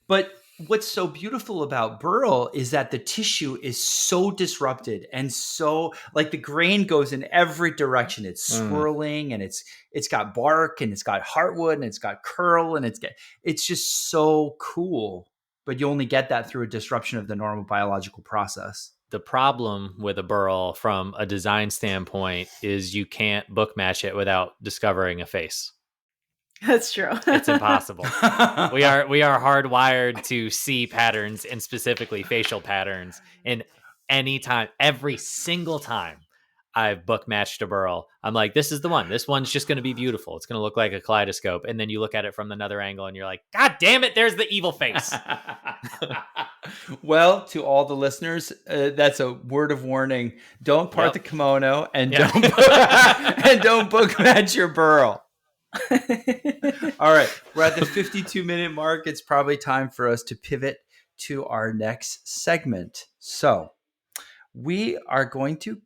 But what's so beautiful about burl is that the tissue is so disrupted, and so like the grain goes in every direction. It's swirling, and it's got bark, and it's got heartwood, and it's got curl, and it's just so cool. But you only get that through a disruption of the normal biological process. The problem with a burl from a design standpoint is you can't book match it without discovering a face. That's true. It's impossible. We are hardwired to see patterns, and specifically facial patterns. And every single time I've book matched a burl, I'm like, this is the one. This one's just going to be beautiful. It's going to look like a kaleidoscope. And then you look at it from another angle and you're like, God damn it, there's the evil face. Well, to all the listeners, that's a word of warning. Don't part the kimono, and don't book match your burl. All right, we're at the 52-minute mark. It's probably time for us to pivot to our next segment. So we are going to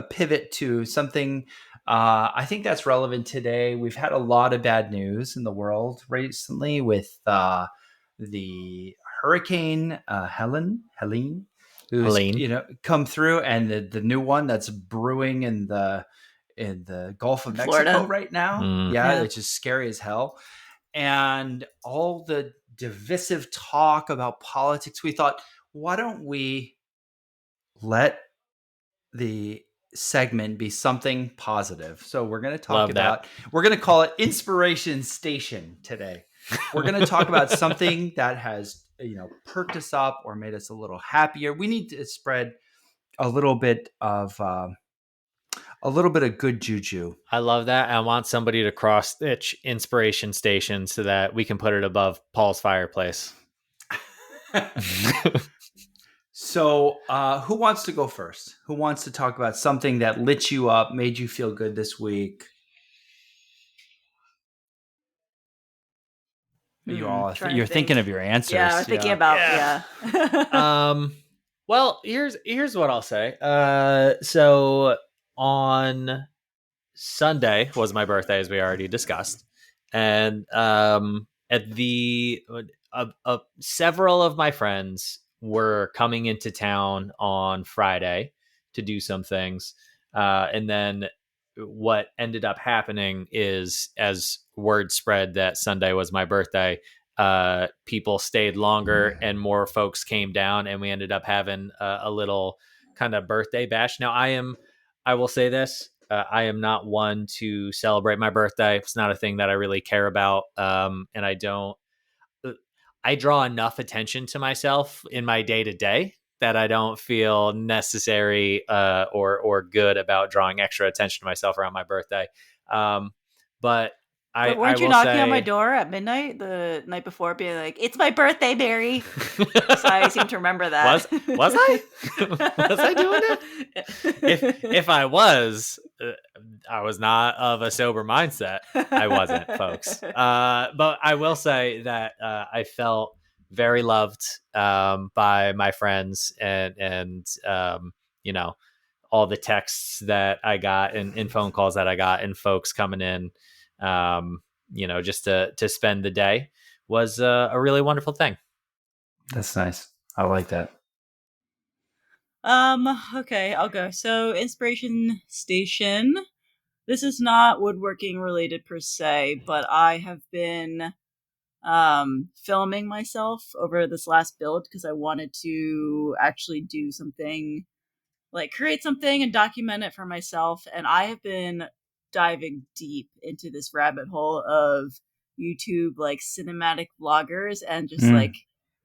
pivot to something I think that's relevant today. We've had a lot of bad news in the world recently with the hurricane Helene, who's come through, and the new one that's brewing in the Gulf of Mexico Florida right now. It's just scary as hell. And all the divisive talk about politics, we thought, why don't we let the segment be something positive? So we're going to talk we're going to call it Inspiration Station today. We're going to talk about something that has, perked us up or made us a little happier. We need to spread a little bit of good juju. I love that. I want somebody to cross stitch Inspiration Station so that we can put it above Paul's fireplace. So who wants to go first? Who wants to talk about something that lit you up, made you feel good this week? You're thinking of your answers. Yeah, I'm thinking about well, here's what I'll say. So on Sunday was my birthday, as we already discussed, and at the several of my friends were coming into town on Friday to do some things, and then what ended up happening is, as word spread that Sunday was my birthday, people stayed longer and more folks came down, and we ended up having a little kind of birthday bash. Now, I will say this. I am not one to celebrate my birthday. It's not a thing that I really care about. And I draw enough attention to myself in my day to day that I don't feel necessary or good about drawing extra attention to myself around my birthday. But weren't you knocking on my door at midnight the night before, being like, "It's my birthday, Barry"? So I seem to remember that. Was I? Was I doing it? If I was not of a sober mindset. I wasn't, folks. But I will say that I felt very loved by my friends and all the texts that I got and phone calls that I got and folks coming in. Just to spend the day was a really wonderful thing. That's nice. I like that. Okay, I'll go. So, Inspiration Station. This is not woodworking related per se, but I have been filming myself over this last build because I wanted to actually do something, like create something and document it for myself. And I have been diving deep into this rabbit hole of YouTube, like cinematic vloggers and just like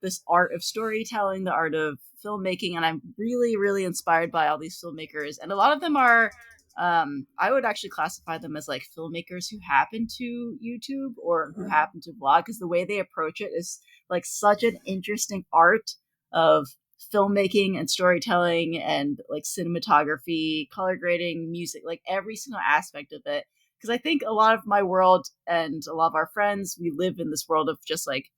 this art of storytelling, the art of filmmaking. And I'm really, really inspired by all these filmmakers. And a lot of them are, I would actually classify them as like filmmakers who happen to YouTube or who happen to vlog, because the way they approach it is like such an interesting art of filmmaking and storytelling and like cinematography, color grading, music, like every single aspect of it. Because I think a lot of my world and a lot of our friends, we live in this world of just like,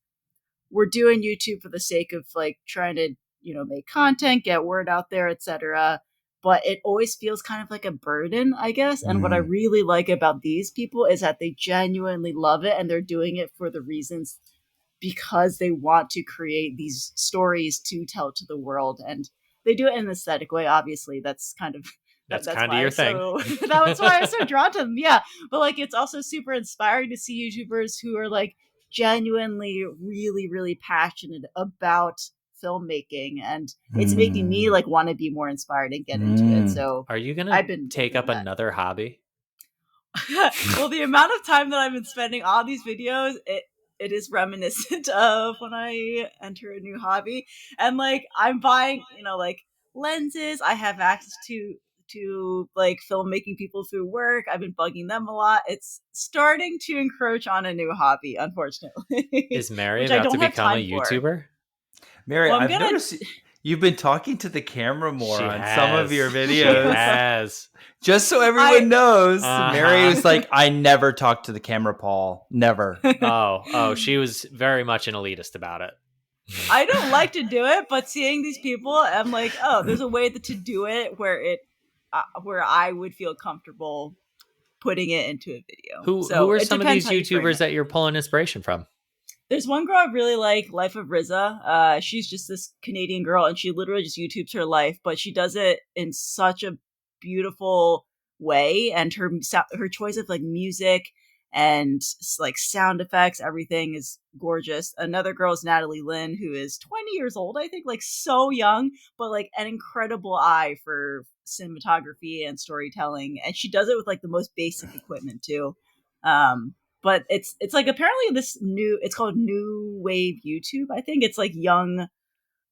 we're doing YouTube for the sake of like trying to, make content, get word out there, etc. But it always feels kind of like a burden, I guess. And what I really like about these people is that they genuinely love it and they're doing it for the reasons because they want to create these stories to tell to the world, and they do it in an aesthetic way. Obviously, that's kind of your thing. That's why I'm so drawn to them. Yeah, but like it's also super inspiring to see YouTubers who are like genuinely, really, really passionate about filmmaking, and it's making me like want to be more inspired and get into it. So, are you gonna take up another hobby? Well, the amount of time that I've been spending on these videos, it is reminiscent of when I enter a new hobby. And like I'm buying, like lenses. I have access to like filmmaking people through work. I've been bugging them a lot. It's starting to encroach on a new hobby, unfortunately. Is Mary about to become a YouTuber? Mary, I've noticed you've been talking to the camera more some of your videos. She has. Just so everyone knows, Mary was like, I never talk to the camera, Paul. Never. Oh, she was very much an elitist about it. I don't like to do it, but seeing these people, I'm like, oh, there's a way to do it where I would feel comfortable putting it into a video. Who are some of these YouTubers that you're pulling inspiration from? There's one girl I really like, Life of Riza. She's just this Canadian girl, and she literally just YouTubes her life, but she does it in such a beautiful way, and her choice of like music and like sound effects, everything is gorgeous. Another girl is Natalie Lynn, who is 20 years old, I think, like so young, but like an incredible eye for cinematography and storytelling, and she does it with like the most basic equipment too. But it's like apparently it's called New Wave YouTube. I think it's like young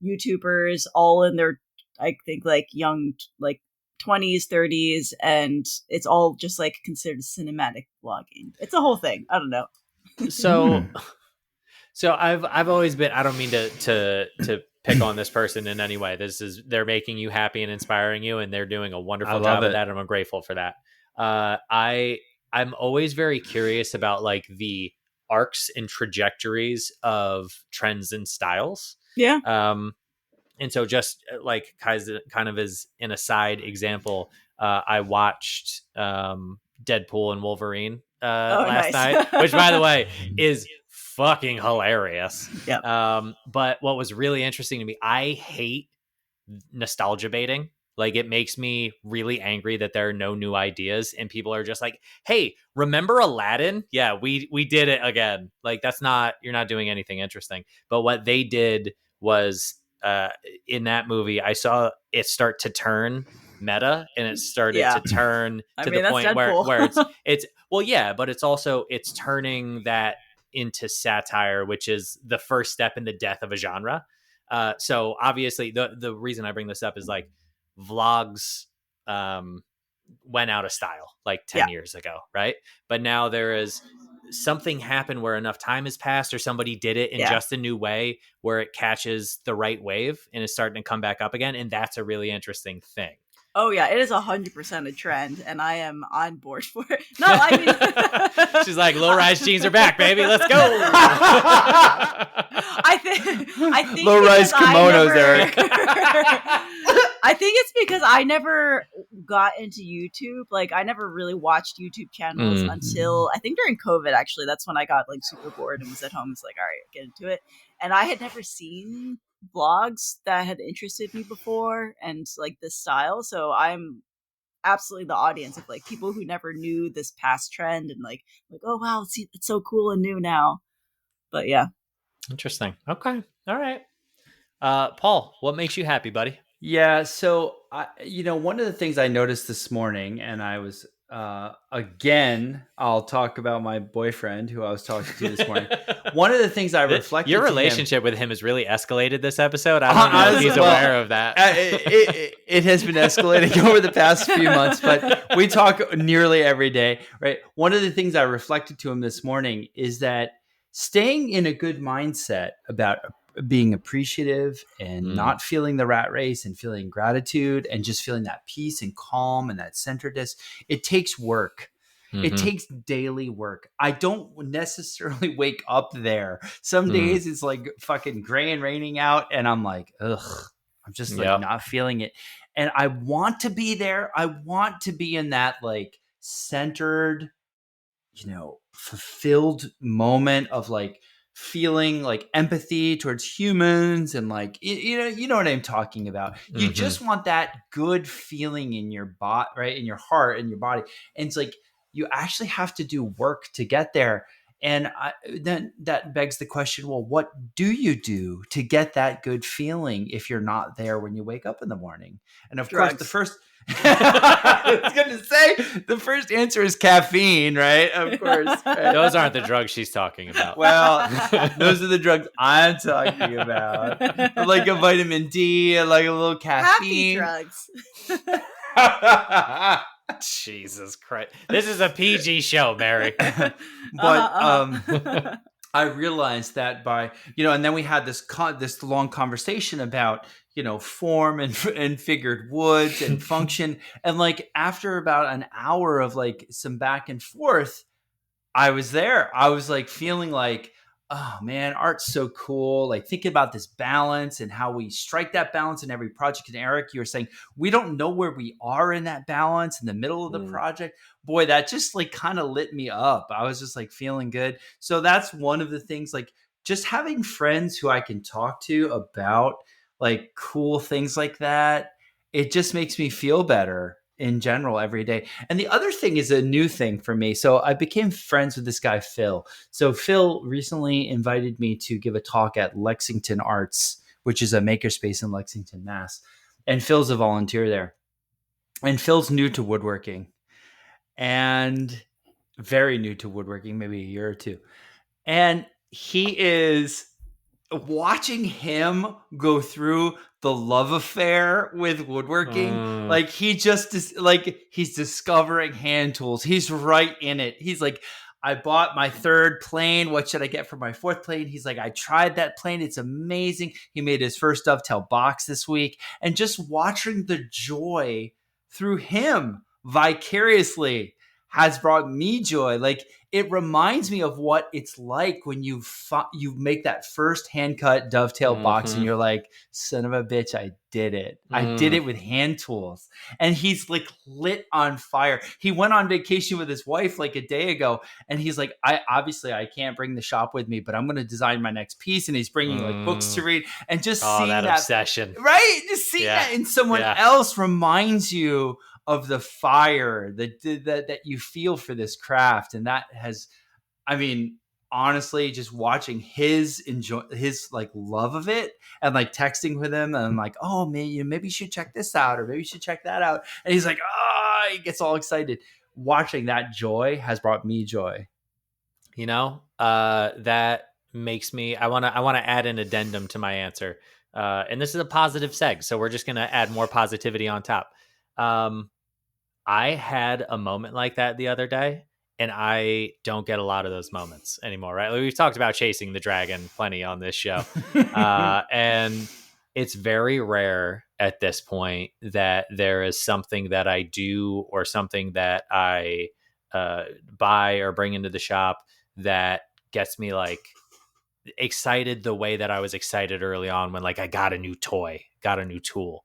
YouTubers all in their, I think like young, like 20s, 30s, and it's all just like considered thematic vlogging. It's a whole thing. I don't know. So I've always been, I don't mean to pick on this person in any way. They're making you happy and inspiring you, and they're doing a wonderful job of that, and I'm grateful for that. I'm always very curious about like the arcs and trajectories of trends and styles. Yeah. And so just like kind of as an aside example, I watched Deadpool and Wolverine last night, which by the way is fucking hilarious. Yeah. But what was really interesting to me, I hate nostalgia baiting. Like, it makes me really angry that there are no new ideas and people are just like, hey, remember Aladdin? Yeah, we did it again. Like, you're not doing anything interesting. But what they did was, in that movie, I saw it start to turn meta, and it started to turn to the point where it's well, yeah, but it's turning that into satire, which is the first step in the death of a genre. So obviously the reason I bring this up is like vlogs went out of style like 10 years ago, right? But now there is something happened where enough time has passed, or somebody did it in just a new way where it catches the right wave and is starting to come back up again. And that's a really interesting thing. Oh yeah, it is 100% a trend, and I am on board for it. No, I mean, she's like, low-rise jeans are back, baby. Let's go. I think low-rise kimonos, Eric. I think it's because I never got into YouTube. Like, I never really watched YouTube channels until I think during COVID. Actually, that's when I got like super bored and was at home. It's like, all right, get into it. And I had never seen blogs that had interested me before and like this style, so I'm absolutely the audience of like people who never knew this past trend and like oh wow, it's so cool and new now. But yeah, interesting. Okay, all right. Paul, what makes you happy, buddy? Yeah, so one of the things I noticed this morning, and I was again, I'll talk about my boyfriend who I was talking to this morning. One of the things I reflected, your relationship with him has really escalated this episode. I don't know if he's aware of that. It has been escalating over the past few months, but we talk nearly every day, right? One of the things I reflected to him this morning is that staying in a good mindset about being appreciative and not feeling the rat race and feeling gratitude and just feeling that peace and calm and that centeredness, it takes work. It takes daily work. I don't necessarily wake up there. Some days it's like fucking gray and raining out and I'm like, ugh, I'm just like not feeling it. And I want to be there. I want to be in that like centered, fulfilled moment of like feeling like empathy towards humans and like you know what I'm talking about. You just want that good feeling in your body, right, in your heart and your body, and it's like you actually have to do work to get there. And then that begs the question, well, what do you do to get that good feeling if you're not there when you wake up in the morning? And of course, the first I was going to say the first answer is caffeine, right? Of course. Right? Those aren't the drugs she's talking about. Well, those are the drugs I'm talking about. Like a vitamin D, like a little caffeine. Happy drugs. Jesus Christ. This is a PG show, Mary. But I realized that by, and then we had this long conversation about, form and figured woods and function. And like after about an hour of like some back and forth, I was there. I was like feeling like, oh man, art's so cool. Like thinking about this balance and how we strike that balance in every project. And Eric, you were saying, we don't know where we are in that balance in the middle of the project. Boy, that just like kind of lit me up. I was just like feeling good. So that's one of the things, like just having friends who I can talk to about like cool things like that. It just makes me feel better in general every day. And the other thing is a new thing for me. So I became friends with this guy, Phil. So Phil recently invited me to give a talk at Lexington Arts, which is a makerspace in Lexington, Mass. And Phil's a volunteer there. And Phil's new to woodworking and very new to woodworking, maybe a year or two. And he is watching him go through the love affair with woodworking. Like he just is like, he's discovering hand tools. He's right in it. He's like, I bought my third plane. What should I get for my fourth plane? He's like, I tried that plane. It's amazing. He made his first dovetail box this week. And just watching the joy through him vicariously has brought me joy. Like, it reminds me of what it's like when you make that first hand cut dovetail box and you're like, son of a bitch, I did it. I did it with hand tools. And he's like lit on fire. He went on vacation with his wife like a day ago, and he's like, I can't bring the shop with me, but I'm going to design my next piece. And he's bringing like books to read, and just seeing that obsession, right? Just seeing that in someone else reminds you of the fire that you feel for this craft. And that has, I mean, honestly, just watching his like love of it, and like texting with him, and I'm like, oh man, maybe you should check this out, or maybe you should check that out. And he's like, oh, he gets all excited. Watching that joy has brought me joy. You know, that makes me, I want to add an addendum to my answer. And this is a positive seg, so we're just going to add more positivity on top. I had a moment like that the other day, and I don't get a lot of those moments anymore, right? Like, we've talked about chasing the dragon plenty on this show. And it's very rare at this point that there is something that I do or something that I buy or bring into the shop that gets me like excited the way that I was excited early on when like I got a new toy, got a new tool.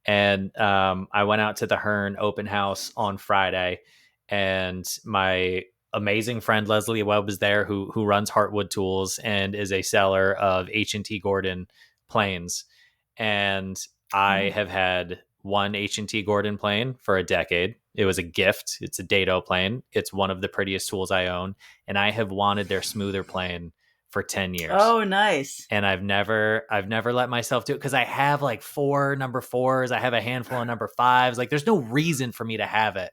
And I went out to the Hearn open house on Friday, and my amazing friend Leslie Webb was there, who runs Heartwood Tools and is a seller of H&T Gordon planes. And I have had one H&T Gordon plane for a decade. It was a gift. It's a Dado plane. It's one of the prettiest tools I own, and I have wanted their smoother plane for 10 years. Oh, nice. And I've never let myself do it, because I have like 4 number 4s. I have a handful of number 5s. Like, there's no reason for me to have it.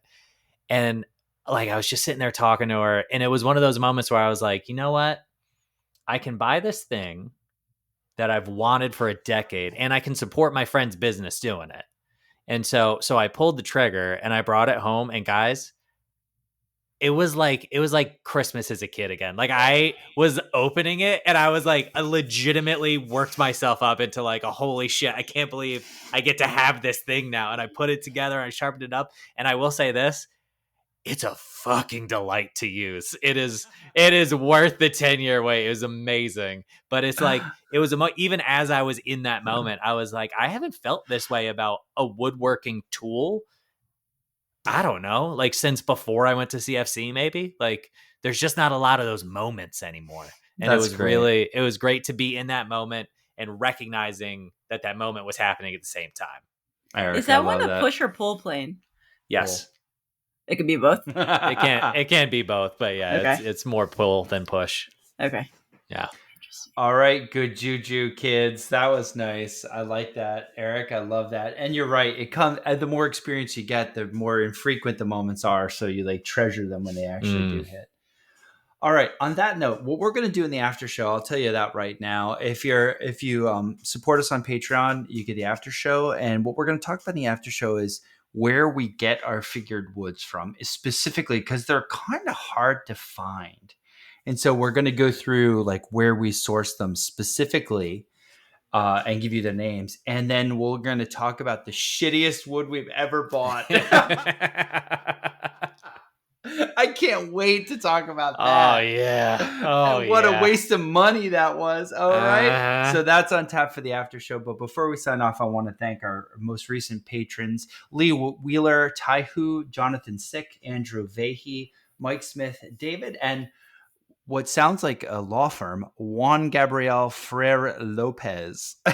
And like, I was just sitting there talking to her, and it was one of those moments where I was like, you know what? I can buy this thing that I've wanted for a decade, and I can support my friend's business doing it. And so I pulled the trigger, and I brought it home, and guys, it was like Christmas as a kid again. Like, I was opening it, and I was like, I legitimately worked myself up into like a holy shit, I can't believe I get to have this thing now. And I put it together, and I sharpened it up, and I will say this, it's a fucking delight to use. It is worth the 10-year wait. It was amazing. But it's like, it was even as I was in that moment, I was like, I haven't felt this way about a woodworking tool, I don't know, like since before I went to CFC, maybe. Like, there's just not a lot of those moments anymore. And it was great to be in that moment and recognizing that moment was happening at the same time. Eric, is that one a push or pull plane? Yes. Cool. It could be both. It can be both, but yeah, okay. It's more pull than push. Okay. Yeah. All right, good juju, kids. That was nice. I like that, Eric. I love that. And you're right. It comes, the more experience you get, the more infrequent the moments are. So you like treasure them when they actually do hit. All right. On that note, what we're going to do in the after show, I'll tell you that right now. If you support us on Patreon, you get the after show. And what we're going to talk about in the after show is where we get our figured woods from, specifically because they're kind of hard to find. And so we're going to go through like where we source them specifically and give you the names. And then we're going to talk about the shittiest wood we've ever bought. I can't wait to talk about that. Oh, yeah. What a waste of money that was. All right. So that's on tap for the after show. But before we sign off, I want to thank our most recent patrons, Lee Wheeler, Taihu, Jonathan Sick, Andrew Vahey, Mike Smith, David, and what sounds like a law firm, Juan Gabriel Frere Lopez. Oh,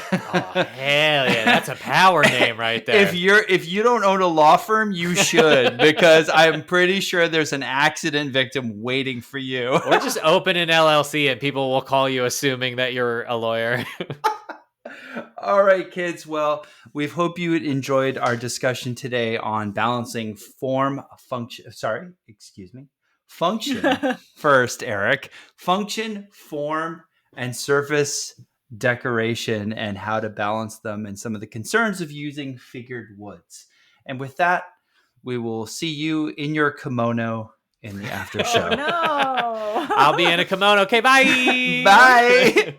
hell yeah. That's a power name right there. If you don't own a law firm, you should, because I'm pretty sure there's an accident victim waiting for you. Or just open an LLC and people will call you assuming that you're a lawyer. All right, kids. Well, we hope you enjoyed our discussion today on balancing function first, Eric. Function, form, and surface decoration, and how to balance them, and some of the concerns of using figured woods. And with that, we will see you in your kimono in the after show. Oh, no. I'll be in a kimono. Okay, bye. Bye.